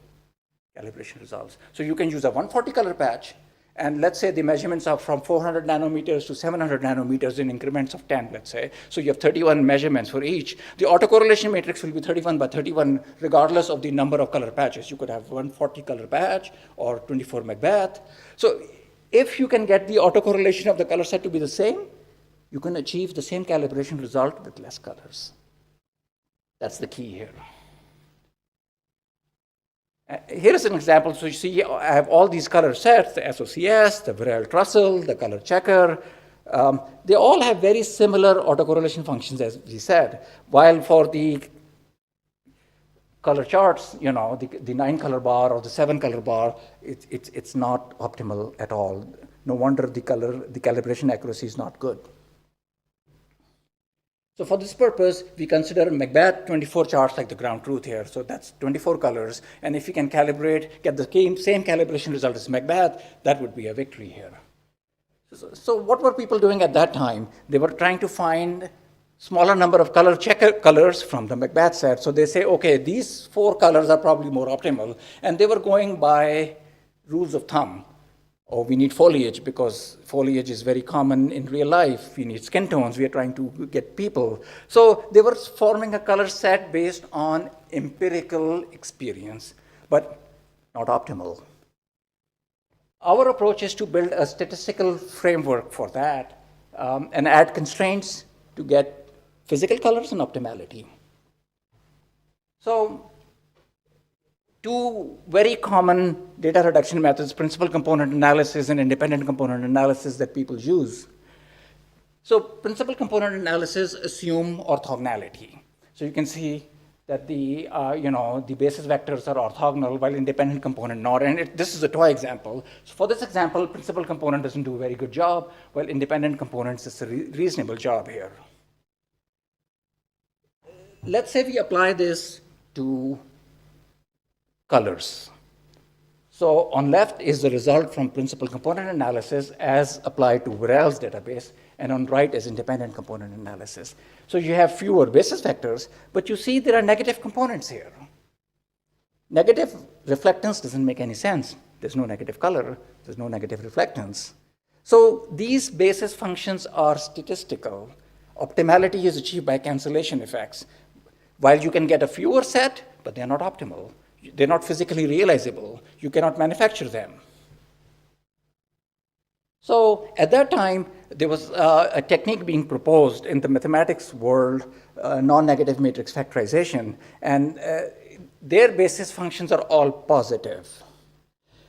calibration results. So you can use a 140 color patch, and let's say the measurements are from 400 nanometers to 700 nanometers in increments of 10, let's say. So you have 31 measurements for each. The autocorrelation matrix will be 31 by 31, regardless of the number of color patches. You could have 140 color patch or 24 Macbeth. So if you can get the autocorrelation of the color set to be the same, you can achieve the same calibration result with less colors. That's the key here. Here is an example. So you see, I have all these color sets, the SOCS, the Viralt-Russell, the color checker. They all have very similar autocorrelation functions, as we said. While for the color charts, the 9 color bar or the 7 color bar, it's not optimal at all. No wonder the calibration accuracy is not good. So for this purpose, we consider Macbeth 24 charts like the ground truth here. So that's 24 colors. And if you can calibrate, get the same calibration result as Macbeth, that would be a victory here. So what were people doing at that time? They were trying to find smaller number of colors from the Macbeth set. So they say, okay, these 4 colors are probably more optimal. And they were going by rules of thumb. Or we need foliage because foliage is very common in real life. We need skin tones. We are trying to get people. So they were forming a color set based on empirical experience, but not optimal. Our approach is to build a statistical framework for that and add constraints to get physical colors and optimality. So two very common data reduction methods, principal component analysis and independent component analysis that people use. So principal component analysis assume orthogonality. So you can see that the basis vectors are orthogonal while independent component not. And this is a toy example. So for this example, principal component doesn't do a very good job, while independent components does a reasonable job here. Let's say we apply this to colors. So on left is the result from principal component analysis as applied to Varel's database, and on right is independent component analysis. So you have fewer basis vectors, but you see there are negative components here. Negative reflectance doesn't make any sense. There's no negative color, there's no negative reflectance. So these basis functions are statistical. Optimality is achieved by cancellation effects. While you can get a fewer set, but they're not optimal. They're not physically realizable. You cannot manufacture them. So at that time, there was a technique being proposed in the mathematics world, non-negative matrix factorization, and their basis functions are all positive.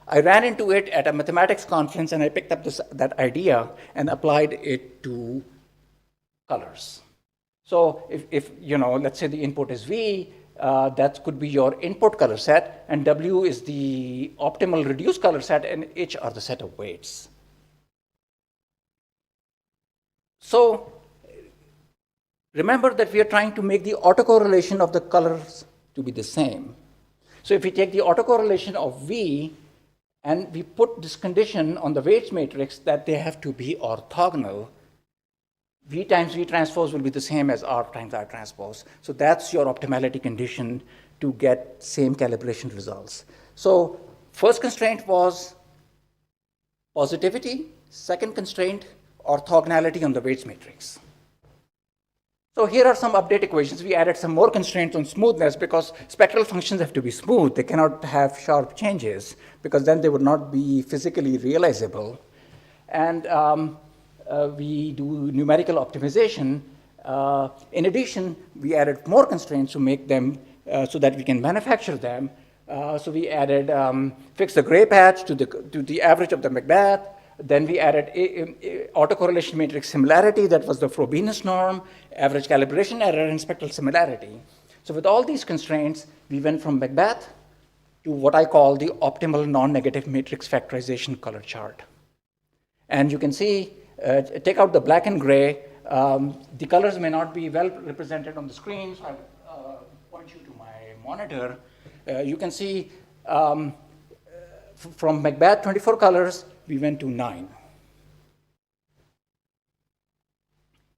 I ran into it at a mathematics conference, and I picked up that idea and applied it to colors. So if let's say the input is V, that could be your input color set, and W is the optimal reduced color set, and H are the set of weights. So remember that we are trying to make the autocorrelation of the colors to be the same. So if we take the autocorrelation of V and we put this condition on the weights matrix that they have to be orthogonal, V times V transpose will be the same as R times R transpose. So that's your optimality condition to get same calibration results. So first constraint was positivity. Second constraint, orthogonality on the weights matrix. So here are some update equations. We added some more constraints on smoothness because spectral functions have to be smooth. They cannot have sharp changes because then they would not be physically realizable. And we do numerical optimization. In addition, we added more constraints to make them so that we can manufacture them. So we added fix the gray patch to the average of the Macbeth. Then we added autocorrelation matrix similarity, that was the Frobenius norm, average calibration error, and spectral similarity. So with all these constraints, we went from Macbeth to what I call the optimal non-negative matrix factorization color chart. And you can see, take out the black and gray, the colors may not be well represented on the screen, so I'll point you to my monitor. You can see from Macbeth 24 colors, we went to 9.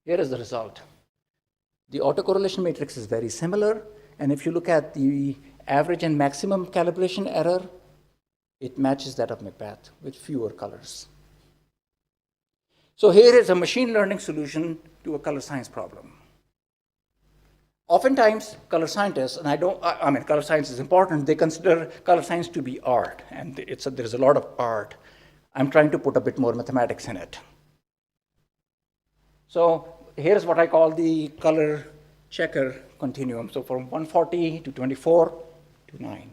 Here is the result. The autocorrelation matrix is very similar, and if you look at the average and maximum calibration error, it matches that of Macbeth with fewer colors. So here is a machine learning solution to a color science problem. Oftentimes, color scientists, and I mean, color science is important, they consider color science to be art, and there's a lot of art. I'm trying to put a bit more mathematics in it. So here's what I call the color checker continuum. So from 140 to 24 to 9.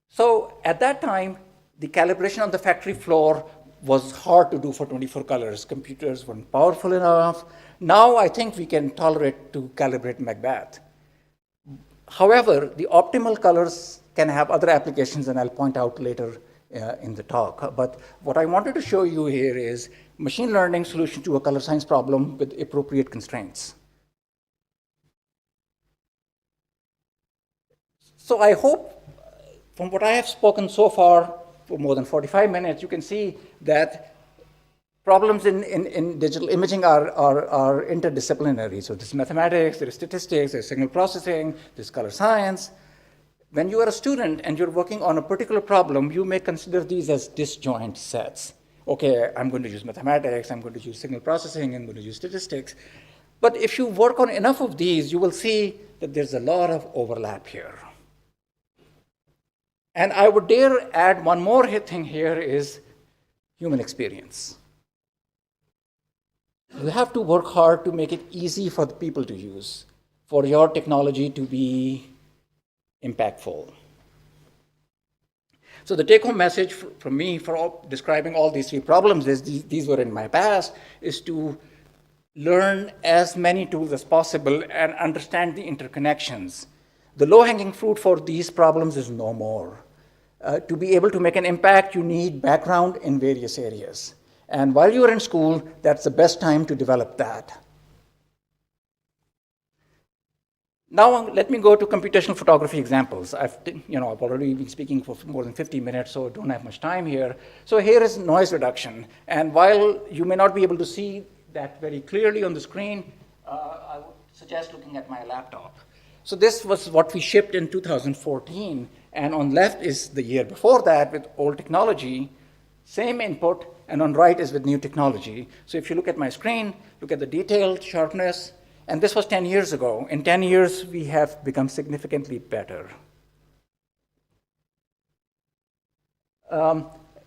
So at that time, the calibration on the factory floor was hard to do for 24 colors. Computers weren't powerful enough. Now I think we can tolerate to calibrate Macbeth. However, the optimal colors can have other applications, and I'll point out later in the talk. But what I wanted to show you here is machine learning solution to a color science problem with appropriate constraints. So I hope from what I have spoken so far for more than 45 minutes, you can see that problems in digital imaging are interdisciplinary. So there's mathematics, there's statistics, there's signal processing, there's color science. when you are a student and you're working on a particular problem, you may consider these as disjoint sets. Okay, I'm going to use mathematics, I'm going to use signal processing, I'm going to use statistics. But if you work on enough of these, you will see that there's a lot of overlap here. And I would dare add one more thing here is human experience. You have to work hard to make it easy for the people to use, for your technology to be impactful. So the take-home message from me for describing all these three problems is, these were in my past, is to learn as many tools as possible and understand the interconnections. The low-hanging fruit for these problems is no more. To be able to make an impact, you need background in various areas. And while you are in school, that's the best time to develop that. Now let me go to computational photography examples. I've already been speaking for more than 50 minutes, so I don't have much time here. So here is noise reduction. And while you may not be able to see that very clearly on the screen, I would suggest looking at my laptop. So this was what we shipped in 2014. And on left is the year before that with old technology, same input, and on right is with new technology. So if you look at my screen, look at the detail, sharpness, and this was 10 years ago. In 10 years, we have become significantly better.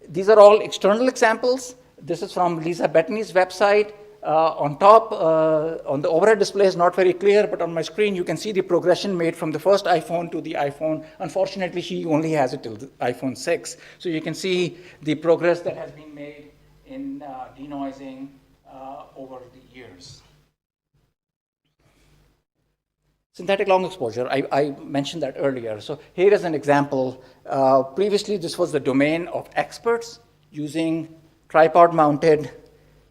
These are all external examples. This is from Lisa Bettany's website. On top, on the overhead display is not very clear, but on my screen you can see the progression made from the first iPhone to the iPhone. Unfortunately, she only has it till the iPhone 6. So you can see the progress that has been made in denoising over the years. Synthetic long exposure, I mentioned that earlier. So here is an example. Previously, this was the domain of experts using tripod-mounted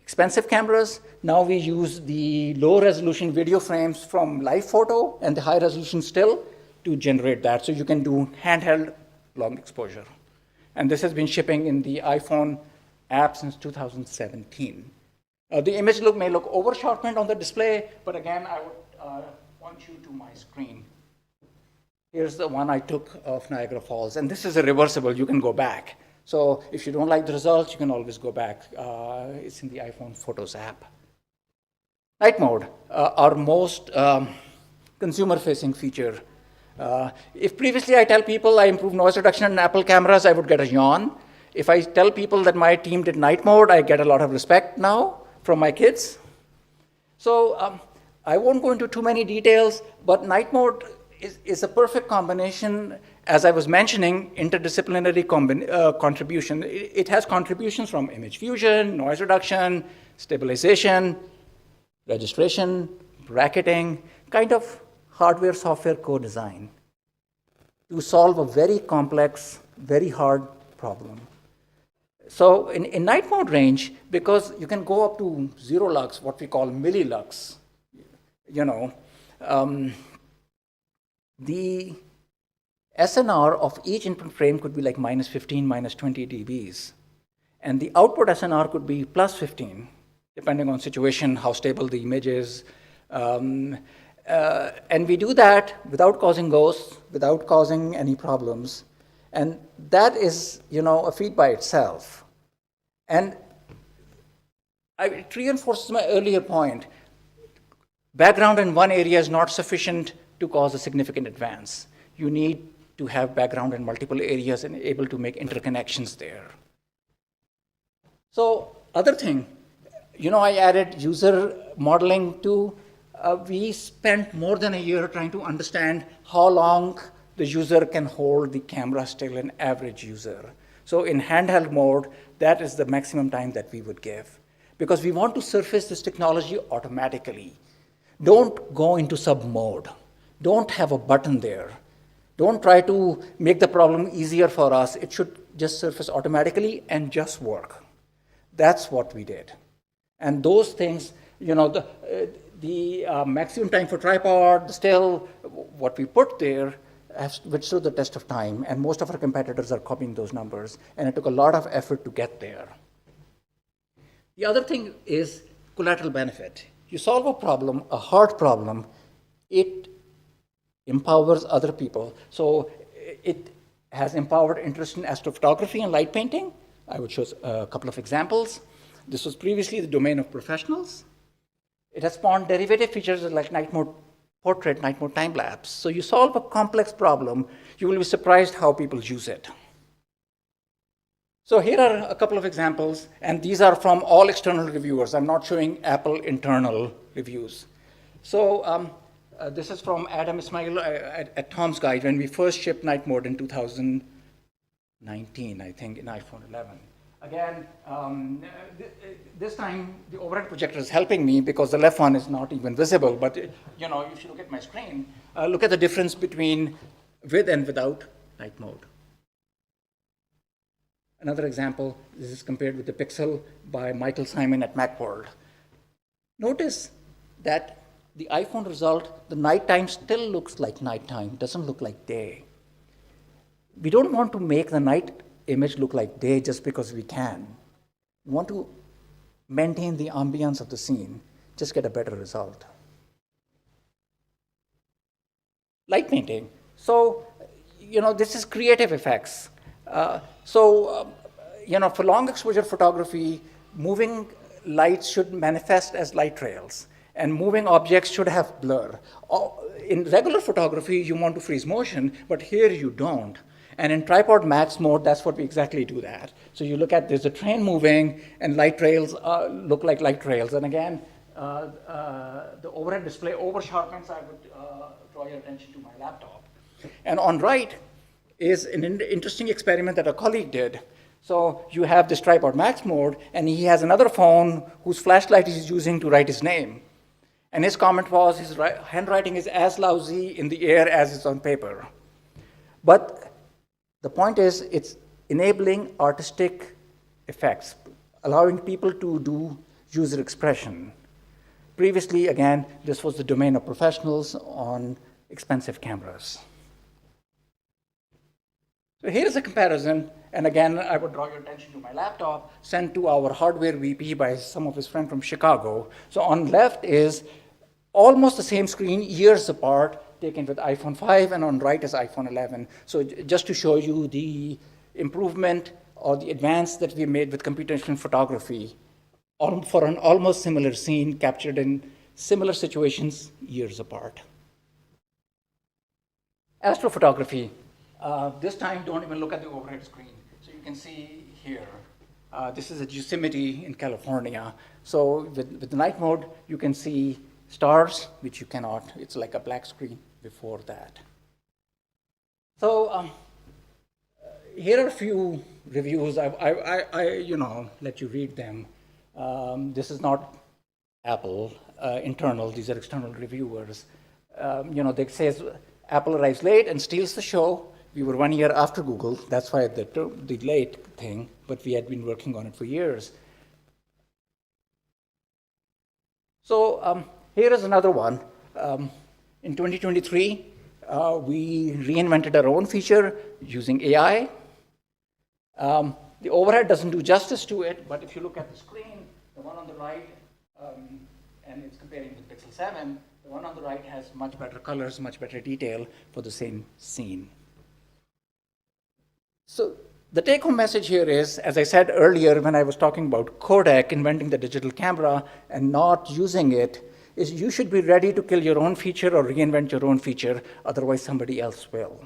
expensive cameras. Now we use the low-resolution video frames from live photo and the high-resolution still to generate that. So you can do handheld long exposure. And this has been shipping in the iPhone app since 2017. The image may look over-sharpened on the display, but again, I would point you to my screen. Here's the one I took of Niagara Falls, and this is a reversible. You can go back. So if you don't like the results, you can always go back. It's in the iPhone Photos app. Night mode, our most consumer-facing feature. If previously I tell people I improved noise reduction in Apple cameras, I would get a yawn. If I tell people that my team did night mode, I get a lot of respect now from my kids. So I won't go into too many details, but night mode is a perfect combination. As I was mentioning, interdisciplinary contribution. It has contributions from image fusion, noise reduction, stabilization, registration, bracketing, kind of hardware-software co-design to solve a very complex, very hard problem. So in night mode range, because you can go up to 0 lux, what we call millilux, the SNR of each input frame could be like minus 15, minus 20 dBs. And the output SNR could be plus 15, depending on situation, how stable the image is. And we do that without causing ghosts, without causing any problems. And that is, a feat by itself. And it reinforces my earlier point. Background in one area is not sufficient to cause a significant advance. You need to have background in multiple areas and able to make interconnections there. So other thing, I added user modeling too. We spent more than a year trying to understand how long the user can hold the camera still, an average user. So in handheld mode, that is the maximum time that we would give, because we want to surface this technology automatically. Don't go into sub mode. Don't have a button there. Don't try to make the problem easier for us. It should just surface automatically and just work. That's what we did. And those things, the maximum time for tripod, still what we put there, which stood the test of time. And most of our competitors are copying those numbers. And it took a lot of effort to get there. The other thing is collateral benefit. You solve a problem, a hard problem, it empowers other people. So It has empowered interest in astrophotography and light painting. I would show a couple of examples. This was previously the domain of professionals. It has spawned derivative features like night mode portrait, night mode time lapse. So you solve a complex problem, you will be surprised how people use it. So here are a couple of examples, and these are from all external reviewers. I'm not showing Apple internal reviews. So this is from Adam Ismail at Tom's Guide when we first shipped night mode in 2019, I think, in iPhone 11. Again, this time the overhead projector is helping me because the left one is not even visible. But if you look at my screen, look at the difference between with and without night mode. Another example, this is compared with the Pixel by Michael Simon at Macworld. Notice that the iPhone result, the nighttime still looks like nighttime, doesn't look like day. We don't want to make the night image look like day just because we can. We want to maintain the ambience of the scene, just get a better result. Light painting. So, this is creative effects. For long exposure photography, moving lights should manifest as light trails, and moving objects should have blur. In regular photography, you want to freeze motion, but here you don't. And in tripod max mode, that's what we exactly do that. So you look at, there's a train moving, and light trails look like light trails. And again, the overhead display over-sharpens. I would draw your attention to my laptop. And on right is an interesting experiment that a colleague did. So you have this tripod max mode, and he has another phone whose flashlight he's using to write his name. And his comment was, his handwriting is as lousy in the air as it's on paper. But the point is, it's enabling artistic effects, allowing people to do user expression. Previously, again, this was the domain of professionals on expensive cameras. So here's a comparison, and again, I would draw your attention to my laptop, sent to our hardware VP by some of his friends from Chicago. So on left is almost the same screen, years apart, taken with iPhone 5, and on right is iPhone 11. So just to show you the improvement or the advance that we made with computational photography for an almost similar scene captured in similar situations years apart. Astrophotography. This time, don't even look at the overhead screen. So you can see here, this is at Yosemite in California. So with the night mode, you can see stars, which you cannot. It's like a black screen before that. So here are a few reviews. I let you read them. This is not Apple internal. These are external reviewers. They say Apple arrives late and steals the show. We were 1 year after Google. That's why the late thing, but we had been working on it for years. So here is another one. In 2023, we reinvented our own feature using AI. The overhead doesn't do justice to it, but if you look at the screen, the one on the right, and it's comparing with Pixel 7, the one on the right has much better colors, much better detail for the same scene. So the take-home message here is, as I said earlier when I was talking about Kodak inventing the digital camera and not using it, is you should be ready to kill your own feature or reinvent your own feature, otherwise somebody else will.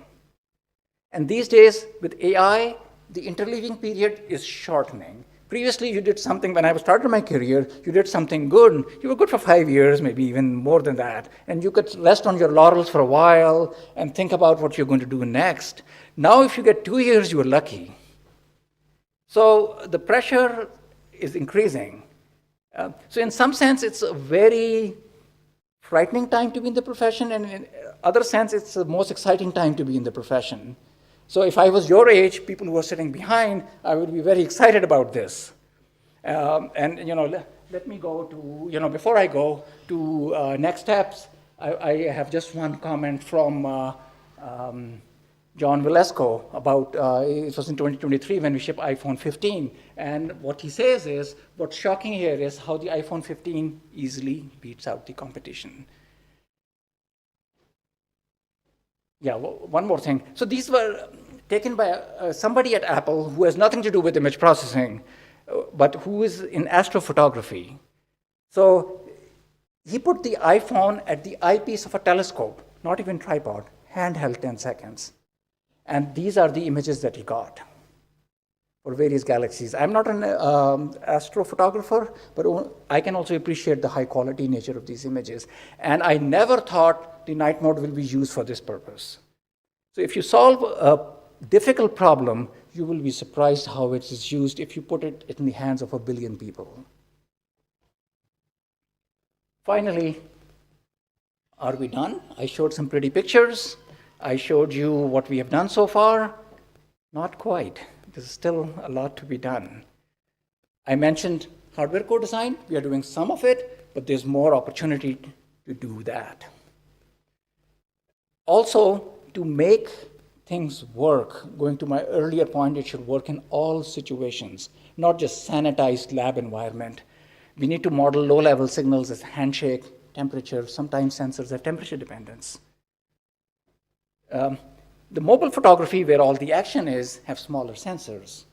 And these days, with AI, the interleaving period is shortening. Previously, you did something, when I started my career, you did something good. You were good for 5 years, maybe even more than that. And you could rest on your laurels for a while and think about what you're going to do next. Now, if you get 2 years, you are lucky. So the pressure is increasing. So in some sense, it's a very frightening time to be in the profession, and in other sense, it's the most exciting time to be in the profession. So if I was your age, people who are sitting behind, I would be very excited about this. Let me go to, before I go to next steps, I have just one comment from John Velasco about, it was in 2023 when we shipped iPhone 15. And what he says is, what's shocking here is how the iPhone 15 easily beats out the competition. Yeah, one more thing. So these were taken by somebody at Apple who has nothing to do with image processing, but who is in astrophotography. So he put the iPhone at the eyepiece of a telescope, not even tripod, handheld 10 seconds. And these are the images that he got for various galaxies. I'm not an astrophotographer, but I can also appreciate the high quality nature of these images. And I never thought the night mode will be used for this purpose. So if you solve a difficult problem, you will be surprised how it is used if you put it in the hands of 1 billion people. Finally, are we done? I showed some pretty pictures. I showed you what we have done so far. Not quite. There's still a lot to be done. I mentioned hardware co-design. We are doing some of it, but there's more opportunity to do that. Also, to make things work, going to my earlier point, it should work in all situations, not just sanitized lab environment. We need to model low-level signals as handshake, temperature, sometimes sensors have temperature dependence. The mobile photography, where all the action is, have smaller sensors.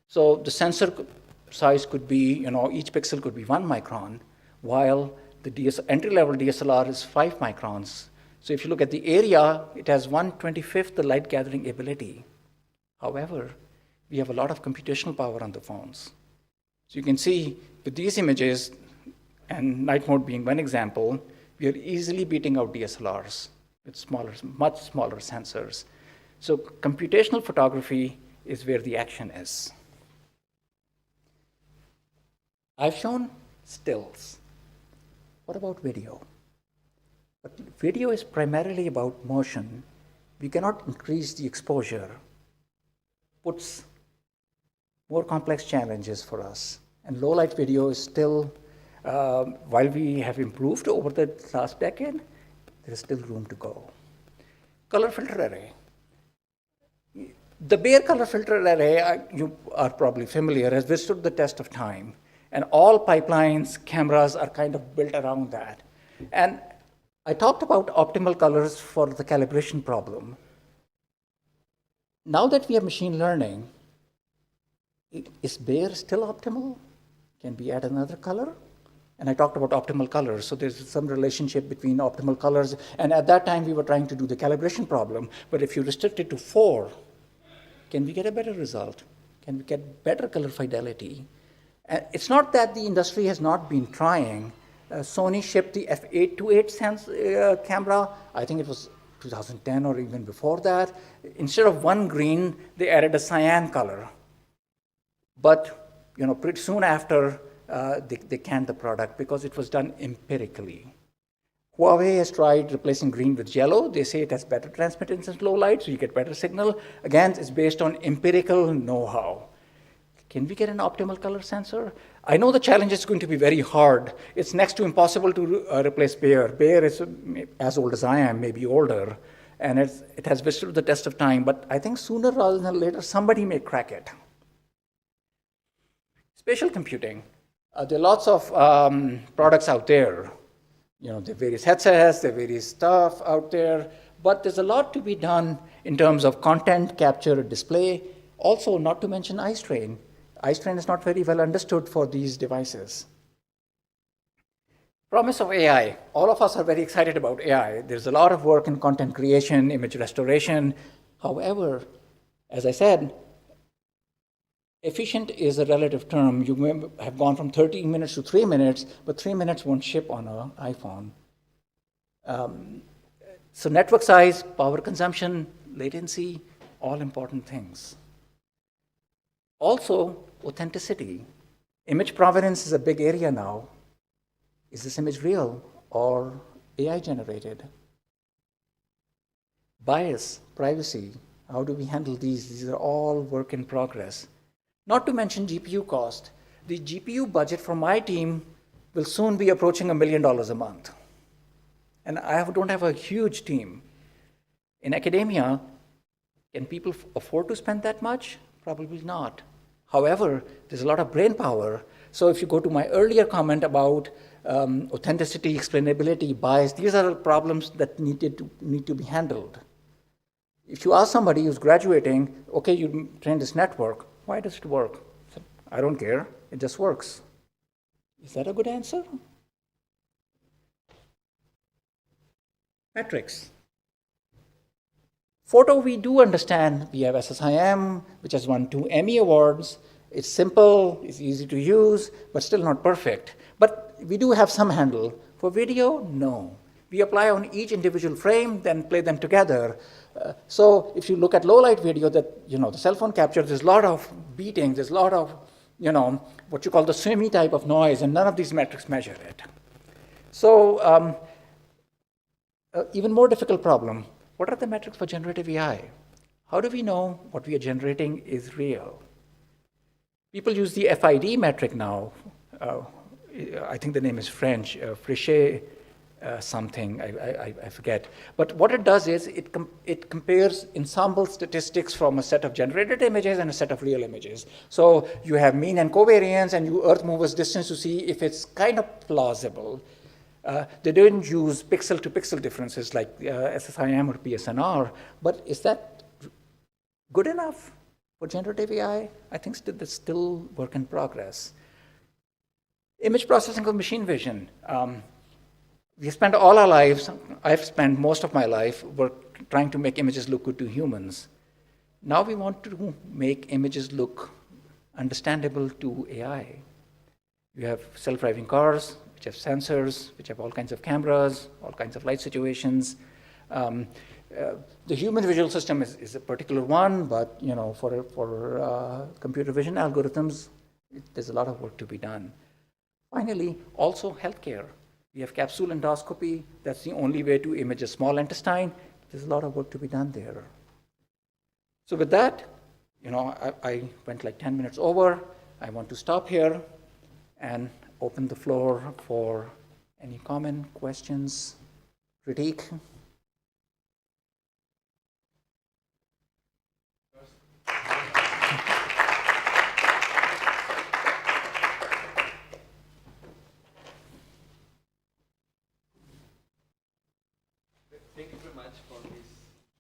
So the sensor size could be, each pixel could be 1 micron, while the entry-level DSLR is 5 microns. So if you look at the area, it has 1/25 the light gathering ability. However, we have a lot of computational power on the phones. So you can see with these images, and night mode being one example, we are easily beating out DSLRs with much smaller sensors. So computational photography is where the action is. I've shown stills. What about video? But video is primarily about motion. We cannot increase the exposure. Puts more complex challenges for us. And low light video is still, while we have improved over the last decade, there is still room to go. Color filter array. The bare color filter array, you are probably familiar, has withstood the test of time. And all pipelines, cameras are kind of built around that. And I talked about optimal colors for the calibration problem. Now that we have machine learning, is bare still optimal? Can we add another color? And I talked about optimal colors, so there's some relationship between optimal colors. And at that time, we were trying to do the calibration problem. But if you restrict it to 4, can we get a better result? Can we get better color fidelity? And it's not that the industry has not been trying. Sony shipped the f828 camera. I think it was 2010 or even before that. Instead of one green, they added a cyan color. But pretty soon after, they canned the product because it was done empirically. Huawei has tried replacing green with yellow. They say it has better transmittance in low light, so you get better signal. Again, it's based on empirical know-how. Can we get an optimal color sensor? I know the challenge is going to be very hard. It's next to impossible to replace bare. Bare is as old as I am, maybe older, and it has withstood the test of time, but I think sooner rather than later, somebody may crack it. Spatial computing. There are lots of products out there. There are various headsets, there are various stuff out there, but there's a lot to be done in terms of content, capture, display. Also, not to mention eye strain. Eye strain is not very well understood for these devices. Promise of AI. All of us are very excited about AI. There's a lot of work in content creation, image restoration. However, as I said, efficient is a relative term. You may have gone from 30 minutes to 3 minutes, but 3 minutes won't ship on an iPhone. So network size, power consumption, latency, all important things. Also, authenticity. Image provenance is a big area now. Is this image real or AI generated? Bias, privacy, how do we handle these? These are all work in progress. Not to mention GPU cost. The GPU budget for my team will soon be approaching $1 million a month. And I don't have a huge team. In academia, can people afford to spend that much? Probably not. However, there's a lot of brain power. So if you go to my earlier comment about authenticity, explainability, bias, these are problems that need to be handled. If you ask somebody who's graduating, okay, you train this network, why does it work? I don't care, it just works. Is that a good answer? Metrics. Photo, we do understand. We have SSIM, which has won 2 Emmy Awards. It's simple, it's easy to use, but still not perfect. But we do have some handle. For video, no. We apply on each individual frame, then play them together. So if you look at low-light video that, the cell phone captures, there's a lot of beating, there's a lot of, what you call the swimmy type of noise, and none of these metrics measure it. So even more difficult problem, what are the metrics for generative AI? How do we know what we are generating is real? People use the FID metric now. I think the name is French, Frichet something, I forget. But what it does is it compares ensemble statistics from a set of generated images and a set of real images. So you have mean and covariance, and you Earth movers distance to see if it's kind of plausible. They didn't use pixel-to-pixel differences like SSIM or PSNR, but is that good enough for generative AI? I think that's still work in progress. Image processing for machine vision. We spend all our lives, I've spent most of my life trying to make images look good to humans. Now we want to make images look understandable to AI. You have self-driving cars, which have sensors, which have all kinds of cameras, all kinds of light situations. The human visual system is a particular one, but for computer vision algorithms, there's a lot of work to be done. Finally, also healthcare. We have capsule endoscopy. That's the only way to image a small intestine. There's a lot of work to be done there. So with that, I went like 10 minutes over. I want to stop here and open the floor for any comment, questions, critique. Thank you very much for this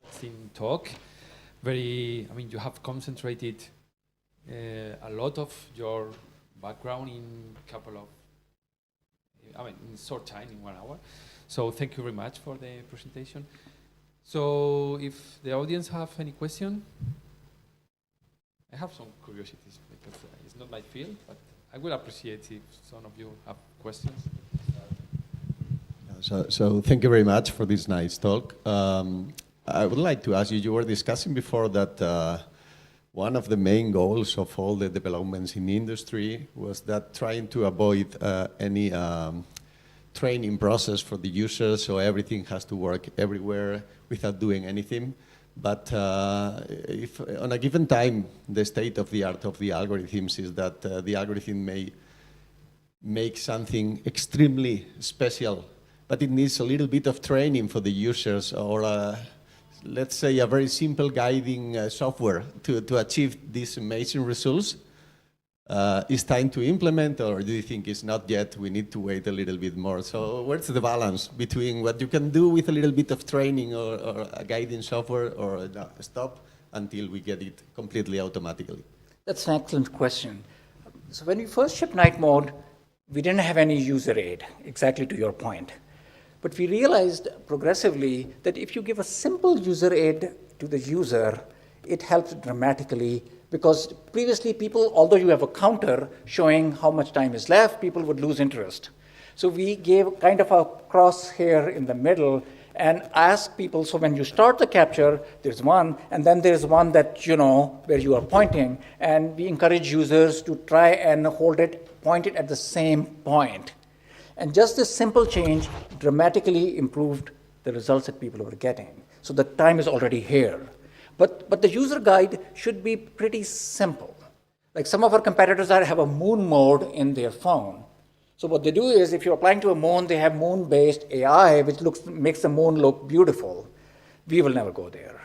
interesting talk. You have concentrated a lot of your background in in short time, in 1 hour. So thank you very much for the presentation. So if the audience have any question, I have some curiosities because it's not my field, but I would appreciate if some of you have questions. So thank you very much for this nice talk. I would like to ask you, you were discussing before that one of the main goals of all the developments in the industry was that trying to avoid any training process for the users, so everything has to work everywhere without doing anything. But if on a given time, the state of the art of the algorithms is that the algorithm may make something extremely special, but it needs a little bit of training for the users, or let's say a very simple guiding software to achieve these amazing results. Is time to implement, or do you think it's not yet, we need to wait a little bit more? So where's the balance between what you can do with a little bit of training or a guiding software, or stop until we get it completely automatically? That's an excellent question. So when we first shipped night mode, we didn't have any user aid, exactly to your point. But we realized progressively that if you give a simple user aid to the user, it helps dramatically, because previously people, although you have a counter showing how much time is left, people would lose interest. So we gave kind of a crosshair in the middle and asked people, so when you start the capture, there's one, and then there's one that, where you are pointing, and we encourage users to try and hold it, point it at the same point. And just this simple change dramatically improved the results that people were getting. So the time is already here. But the user guide should be pretty simple. Like some of our competitors have a moon mode in their phone. So what they do is, if you're applying to a moon, they have moon-based AI, which makes the moon look beautiful. We will never go there.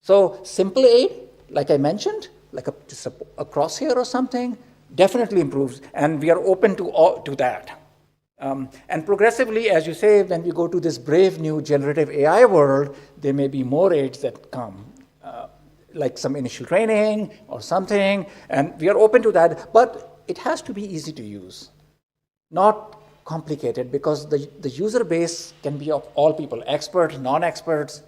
So simple aid, like I mentioned, like just a crosshair or something, definitely improves, and we are open to that. And progressively, as you say, when we go to this brave new generative AI world, there may be more aids that come, like some initial training or something, and we are open to that, but it has to be easy to use, not complicated, because the user base can be of all people, experts, non-experts.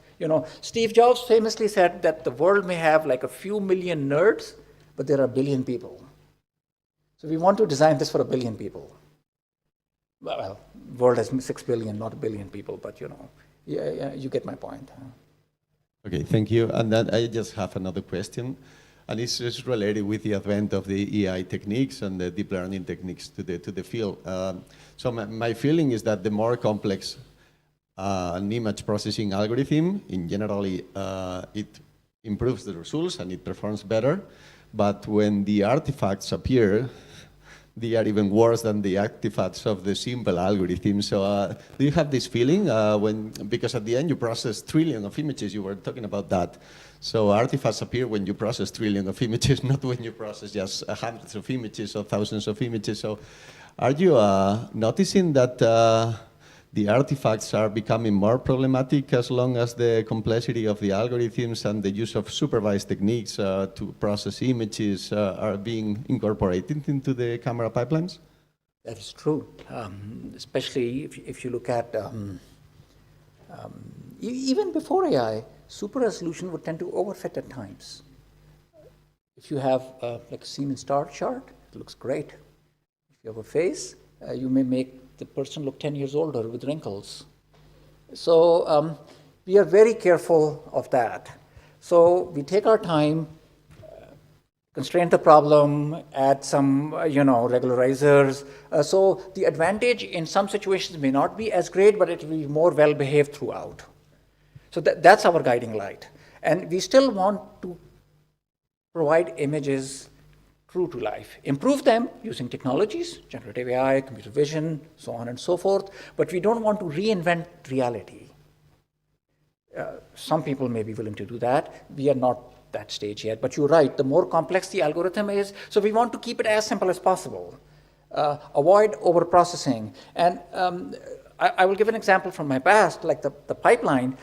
Steve Jobs famously said that the world may have like a few million nerds, but there are a billion people. So we want to design this for a billion people. Well, world has 6 billion, not a billion people, but yeah, you get my point. Okay, thank you. And then I just have another question, and it's just related with the advent of the AI techniques and the deep learning techniques to the field. So my feeling is that the more complex an image processing algorithm, in generally, it improves the results and it performs better. But when the artifacts appear, they are even worse than the artifacts of the simple algorithm. So do you have this feeling because at the end you process trillions of images, you were talking about that. So artifacts appear when you process trillions of images, not when you process just hundreds of images or thousands of images. So are you noticing that the artifacts are becoming more problematic as long as the complexity of the algorithms and the use of supervised techniques to process images are being incorporated into the camera pipelines? That is true, especially if you look at, even before AI, super resolution would tend to overfit at times. If you have like a Siemens star chart, it looks great. If you have a face, you may make the person look 10 years older with wrinkles. So we are very careful of that. So we take our time, constrain the problem, add some regularizers. So the advantage in some situations may not be as great, but it will be more well behaved throughout. So that's our guiding light. And we still want to provide images true to life. Improve them using technologies, generative AI, computer vision, so on and so forth, but we don't want to reinvent reality. Some people may be willing to do that. We are not that stage yet, but you're right, the more complex the algorithm is, so we want to keep it as simple as possible. Avoid overprocessing. And I will give an example from my past, like the pipeline.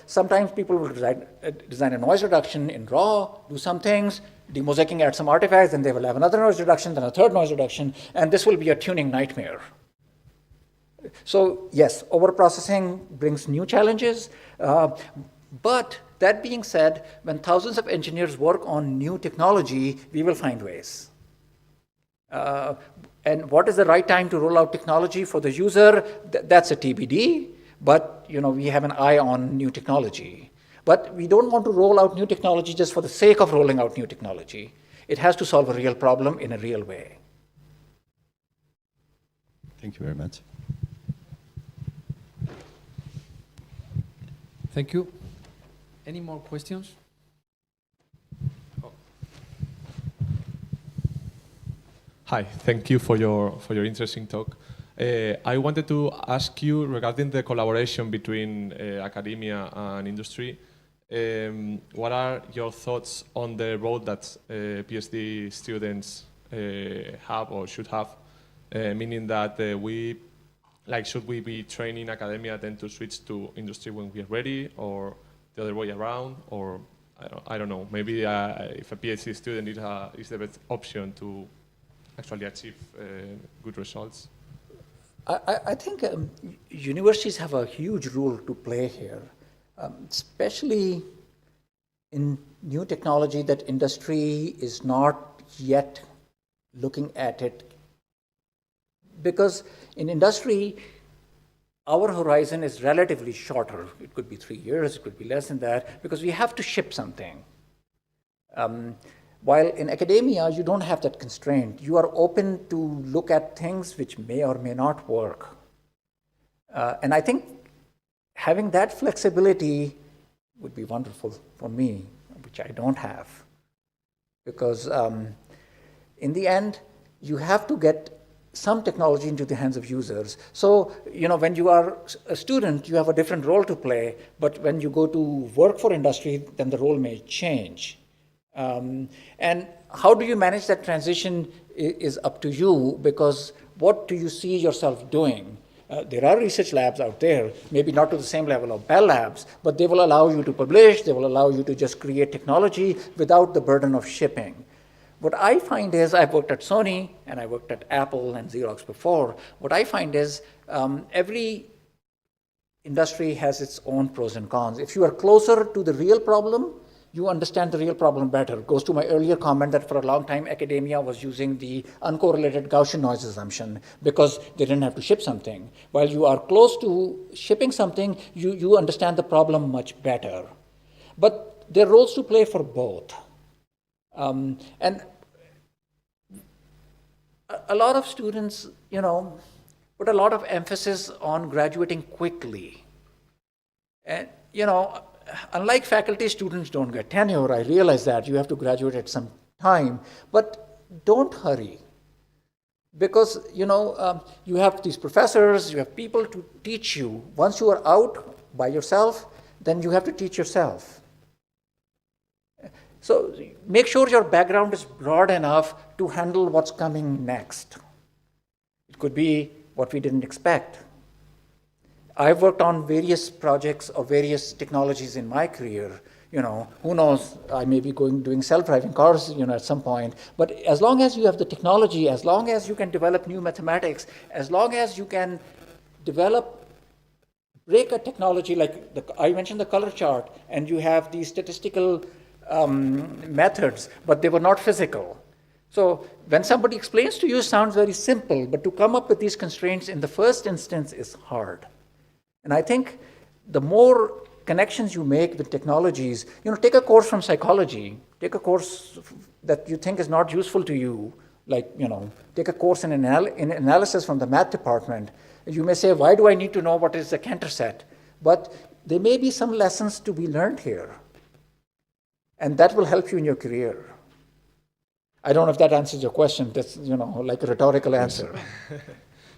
Sometimes people will design a noise reduction in RAW, do some things, demosaicing, add some artifacts, then they will have another noise reduction, then a third noise reduction, and this will be a tuning nightmare. So yes, overprocessing brings new challenges, but that being said, when thousands of engineers work on new technology, we will find ways. And what is the right time to roll out technology for the user? That's a TBD, but we have an eye on new technology. But we don't want to roll out new technology just for the sake of rolling out new technology. It has to solve a real problem in a real way. Thank you very much. Thank you. Any more questions? Hi, thank you for your interesting talk. I wanted to ask you regarding the collaboration between academia and industry. What are your thoughts on the role that PhD students have or should have? Meaning that should we be training academia then to switch to industry when we are ready, or the other way around, or I don't know. Maybe if a PhD student is the best option to actually achieve good results. I think universities have a huge role to play here, especially in new technology that industry is not yet looking at it. Because in industry, our horizon is relatively shorter. It could be 3 years, it could be less than that, because we have to ship something. While in academia, you don't have that constraint. You are open to look at things which may or may not work. And I think having that flexibility would be wonderful for me, which I don't have. Because in the end, you have to get some technology into the hands of users. So, when you are a student, you have a different role to play, but when you go to work for industry, then the role may change. And how do you manage that transition is up to you, because what do you see yourself doing? There are research labs out there, maybe not to the same level of Bell Labs, but they will allow you to publish, they will allow you to just create technology without the burden of shipping. What I find is, I've worked at Sony, and I worked at Apple and Xerox before. What I find is every industry has its own pros and cons. If you are closer to the real problem, you understand the real problem better. It goes to my earlier comment that for a long time, academia was using the uncorrelated Gaussian noise assumption because they didn't have to ship something. While you are close to shipping something, you understand the problem much better. But there are roles to play for both. And a lot of students, put a lot of emphasis on graduating quickly. And, unlike faculty, students don't get tenure. I realize that. You have to graduate at some time. But don't hurry. Because, you have these professors, you have people to teach you. Once you are out by yourself, then you have to teach yourself. So make sure your background is broad enough to handle what's coming next. It could be what we didn't expect. I've worked on various projects of various technologies in my career. Who knows, I may be doing self-driving cars, at some point. But as long as you have the technology, as long as you can develop new mathematics, as long as you can break a technology like I mentioned the color chart, and you have these statistical methods, but they were not physical. So when somebody explains to you, it sounds very simple, but to come up with these constraints in the first instance is hard. And I think the more connections you make with technologies, take a course from psychology, take a course that you think is not useful to you, like, take a course in analysis from the math department. You may say, why do I need to know what is the Cantor set? But there may be some lessons to be learned here. And that will help you in your career. I don't know if that answers your question. That's, like a rhetorical answer.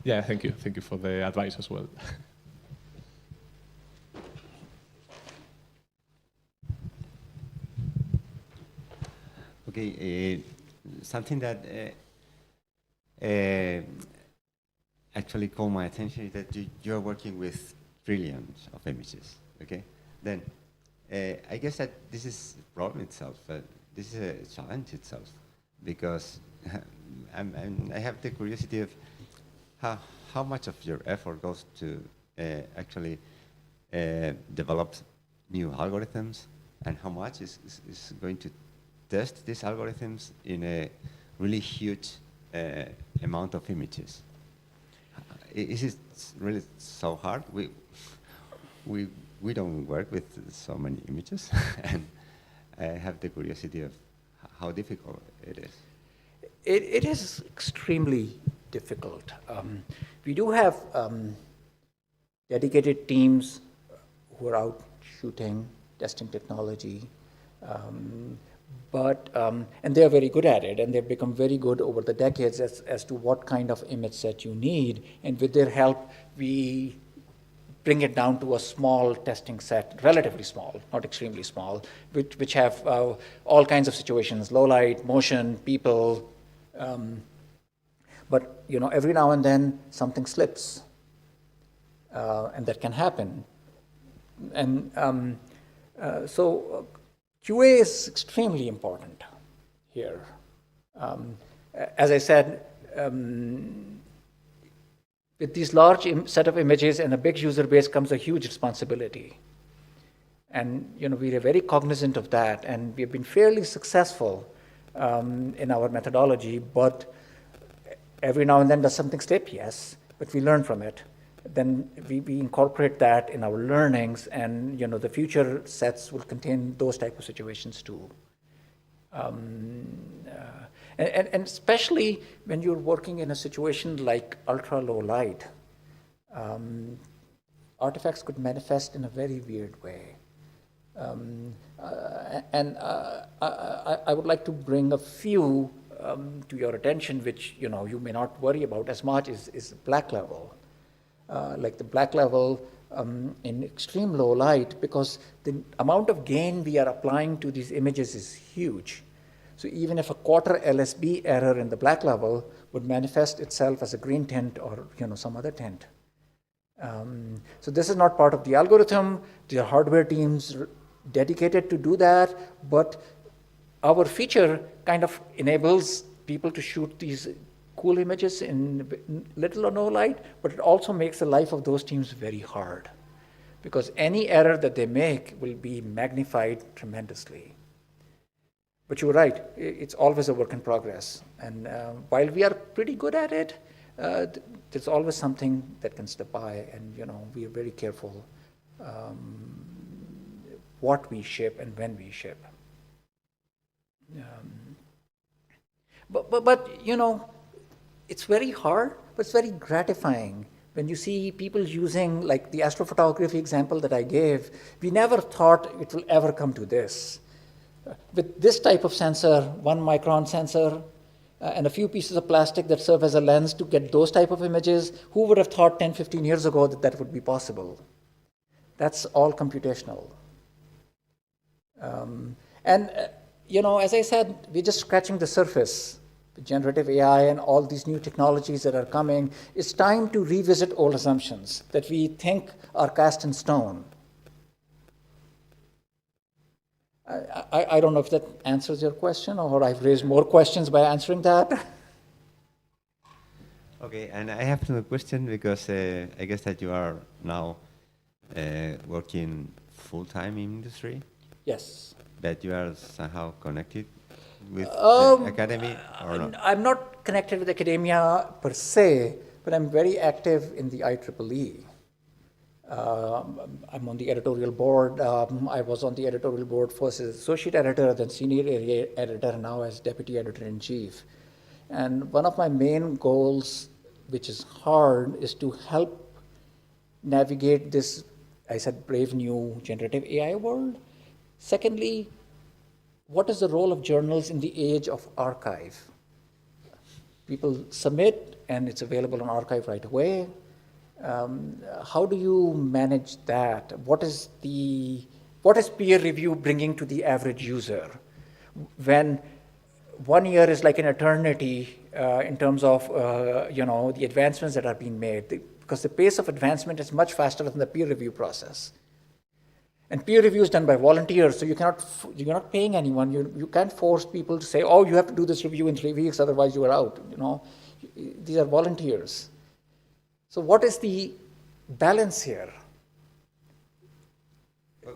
Yeah, thank you. Thank you for the advice as well. Okay, something that actually caught my attention is that you're working with trillions of images, okay? Then I guess that this is a problem itself, this is a challenge itself, because I have the curiosity of how much of your effort goes to actually develop new algorithms, and how much is going to test these algorithms in a really huge amount of images. Is it really so hard? We don't work with so many images, and I have the curiosity of how difficult it is. It is extremely difficult. We do have dedicated teams who are out shooting, testing technology, and they're very good at it, and they've become very good over the decades as to what kind of image set you need. And with their help, we bring it down to a small testing set, relatively small, not extremely small, which have all kinds of situations, low light, motion, people. But every now and then something slips, and that can happen. And so QA is extremely important here. As I said, with these large set of images and a big user base comes a huge responsibility. And we are very cognizant of that, and we've been fairly successful in our methodology, but every now and then does something slip? Yes, but we learn from it. Then we incorporate that in our learnings, and the future sets will contain those type of situations too. And especially when you're working in a situation like ultra low light, artifacts could manifest in a very weird way. I would like to bring a few to your attention, which you may not worry about as much, is black level. Like the black level in extreme low light, because the amount of gain we are applying to these images is huge. So even if a quarter LSB error in the black level would manifest itself as a green tint or some other tint. So this is not part of the algorithm. There are hardware teams dedicated to do that, but our feature kind of enables people to shoot these cool images in little or no light, but it also makes the life of those teams very hard, because any error that they make will be magnified tremendously. But you're right, it's always a work in progress. And while we are pretty good at it, there's always something that can slip by, and we are very careful what we ship and when we ship. But it's very hard, but it's very gratifying when you see people using, like the astrophotography example that I gave. We never thought it will ever come to this. With this type of sensor, 1 micron sensor, and a few pieces of plastic that serve as a lens to get those type of images, who would have thought 10, 15 years ago that that would be possible? That's all computational. As I said, we're just scratching the surface. With generative AI and all these new technologies that are coming, it's time to revisit old assumptions that we think are cast in stone. I don't know if that answers your question, or I've raised more questions by answering that. Okay, and I have another question, because I guess that you are now working full-time in industry. Yes. That you are somehow connected with the academy, or not? I'm not connected with academia per se, but I'm very active in the IEEE. I'm on the editorial board. I was on the editorial board first as associate editor, then senior area editor, now as deputy editor-in-chief. And one of my main goals, which is hard, is to help navigate this, I said, brave new generative AI world. Secondly, what is the role of journals in the age of archive? People submit, and it's available on archive right away. How do you manage that? What is peer review bringing to the average user? When 1 year is like an eternity in terms of the advancements that are being made, because the pace of advancement is much faster than the peer review process. And peer review is done by volunteers, so you're not paying anyone. You can't force people to say, oh, you have to do this review in 3 weeks, otherwise you are out. These are volunteers. So what is the balance here?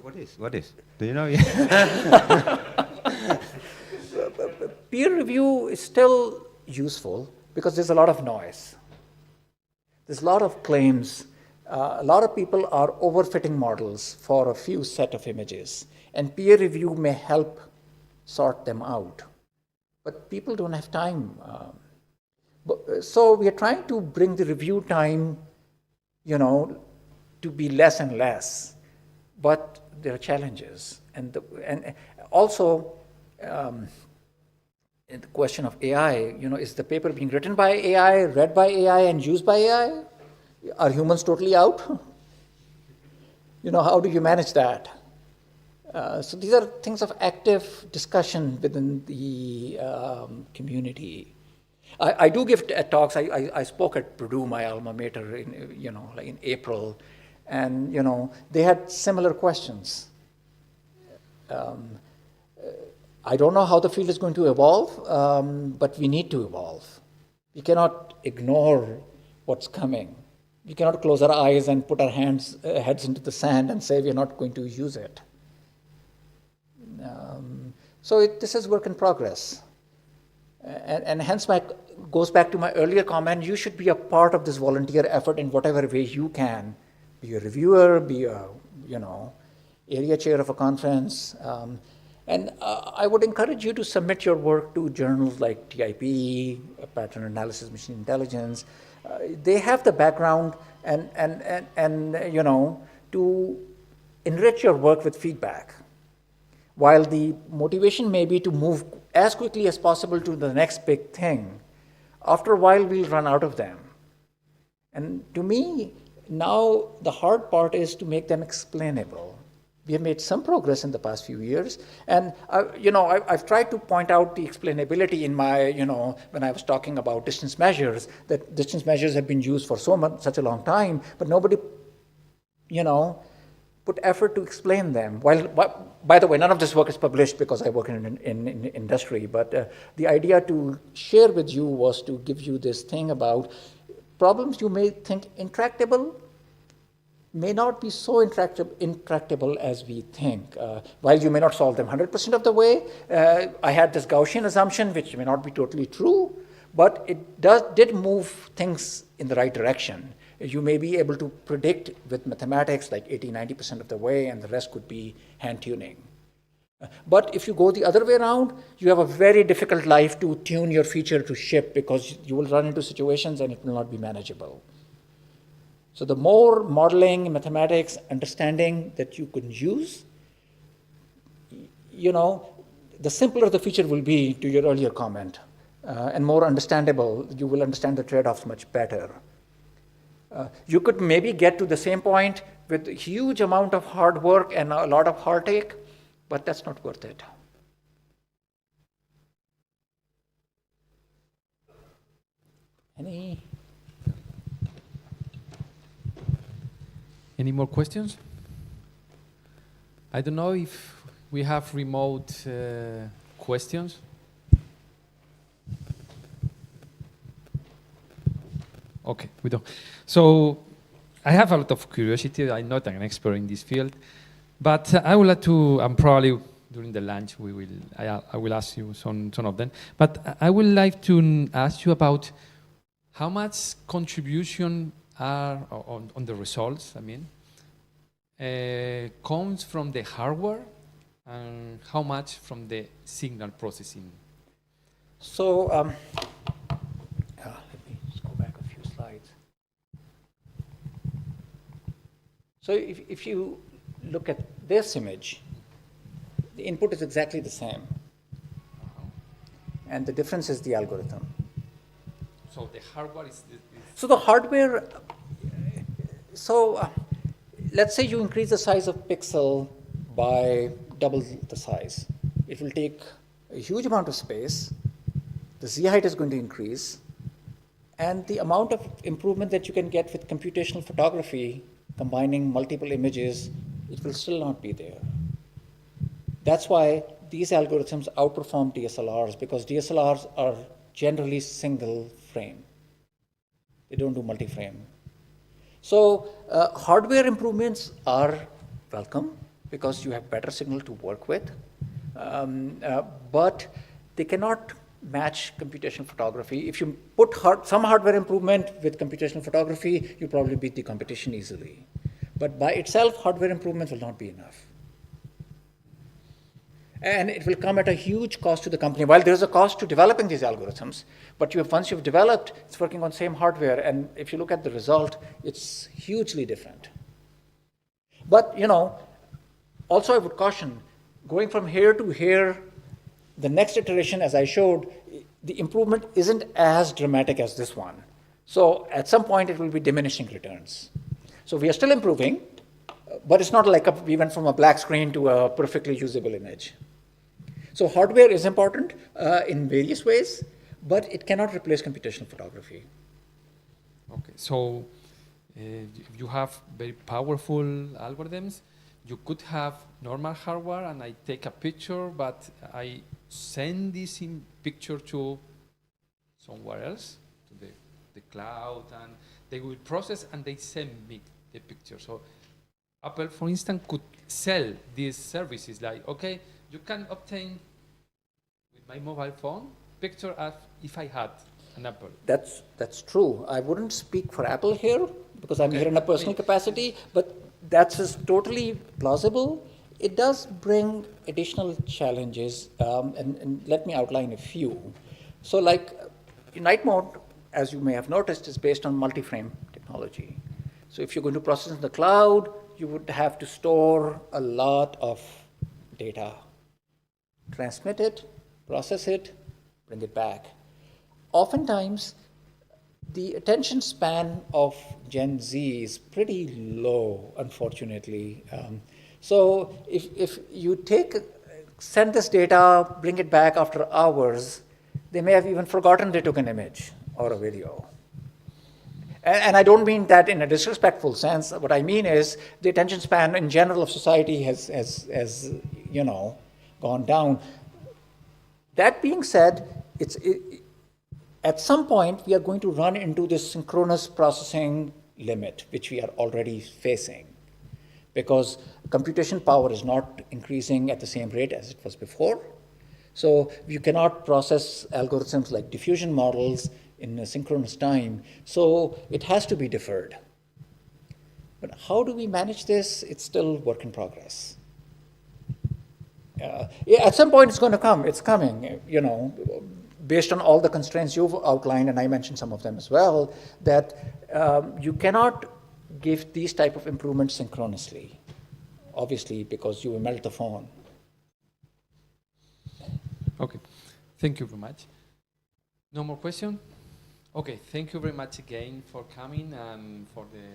What is? Do you know? Peer review is still useful because there's a lot of noise. There's a lot of claims. A lot of people are overfitting models for a few set of images, and peer review may help sort them out. But people don't have time. So we are trying to bring the review time, to be less and less. But there are challenges, and also in the question of AI. Is the paper being written by AI, read by AI, and used by AI? Are humans totally out? How do you manage that? So these are things of active discussion within the community. I do give talks. I spoke at Purdue, my alma mater, in April, and they had similar questions. I don't know how the field is going to evolve, but we need to evolve. We cannot ignore what's coming. We cannot close our eyes and put our heads into the sand and say we're not going to use it. This is work in progress. And hence goes back to my earlier comment, you should be a part of this volunteer effort in whatever way you can. Be a reviewer, be a, area chair of a conference. And I would encourage you to submit your work to journals like TIP, Pattern Analysis, Machine Intelligence. They have the background and to enrich your work with feedback. While the motivation may be to move as quickly as possible to the next big thing, after a while we'll run out of them. And to me, now the hard part is to make them explainable. We have made some progress in the past few years. And, I've tried to point out the explainability in my, when I was talking about distance measures, that distance measures have been used for such a long time, but nobody, put effort to explain them. By the way, none of this work is published because I work in industry, but the idea to share with you was to give you this thing about problems you may think intractable may not be so intractable as we think. While you may not solve them 100% of the way, I had this Gaussian assumption, which may not be totally true, but it did move things in the right direction. You may be able to predict with mathematics like 80-90% of the way, and the rest could be hand tuning. But if you go the other way around, you have a very difficult life to tune your feature to ship, because you will run into situations and it will not be manageable. So the more modeling, mathematics, understanding that you can use, the simpler the feature will be, to your earlier comment, and more understandable. You will understand the trade-offs much better. You could maybe get to the same point with a huge amount of hard work and a lot of heartache, but that's not worth it. Any more questions? I don't know if we have remote questions. Okay, we don't. So I have a lot of curiosity. I'm not an expert in this field, but I would like to, and probably during the lunch I will ask you some of them. But I would like to ask you about how much contribution are on the results, comes from the hardware, and how much from the signal processing? So, let me just go back a few slides. So if you look at this image, the input is exactly the same. And the difference is the algorithm. So the hardware is... So the hardware, let's say you increase the size of pixel by double the size. It will take a huge amount of space. The Z height is going to increase. And the amount of improvement that you can get with computational photography, combining multiple images, it will still not be there. That's why these algorithms outperform DSLRs, because DSLRs are generally single frame. They don't do multi-frame. So hardware improvements are welcome because you have better signal to work with, but they cannot match computational photography. If you put some hardware improvement with computational photography, you probably beat the competition easily. But by itself, hardware improvements will not be enough. And it will come at a huge cost to the company. While there's a cost to developing these algorithms, but once you've developed, it's working on same hardware. And if you look at the result, it's hugely different. But, also I would caution, going from here to here, the next iteration, as I showed, the improvement isn't as dramatic as this one. So at some point, it will be diminishing returns. So we are still improving, but it's not like we went from a black screen to a perfectly usable image. So hardware is important in various ways, but it cannot replace computational photography. Okay, so if you have very powerful algorithms, you could have normal hardware and I take a picture, but I send this picture to somewhere else, to the cloud, and they will process and they send me the picture. So Apple, for instance, could sell these services like, okay, you can obtain with my mobile phone picture as if I had an Apple. That's true. I wouldn't speak for Apple here because I'm here in a personal capacity, but that's totally plausible. It does bring additional challenges, and let me outline a few. So like night mode, as you may have noticed, is based on multi-frame technology. So if you're going to process in the cloud, you would have to store a lot of data, transmit it, process it, bring it back. Oftentimes, the attention span of Gen Z is pretty low, unfortunately. So if you send this data, bring it back after hours, they may have even forgotten they took an image or a video. And I don't mean that in a disrespectful sense. What I mean is the attention span in general of society has gone down. That being said, at some point we are going to run into this synchronous processing limit, which we are already facing, because computation power is not increasing at the same rate as it was before. So you cannot process algorithms like diffusion models in a synchronous time, so it has to be deferred. But how do we manage this? It's still work in progress. At some point it's going to come, it's coming, based on all the constraints you've outlined, and I mentioned some of them as well, that you cannot give these type of improvements synchronously, obviously, because you will melt the phone. Okay, thank you very much. No more question? Okay, thank you very much again for coming and for the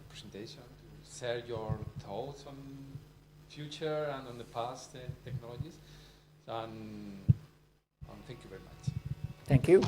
presentation, to share your thoughts on future and on the past technologies. And thank you very much. Thank you.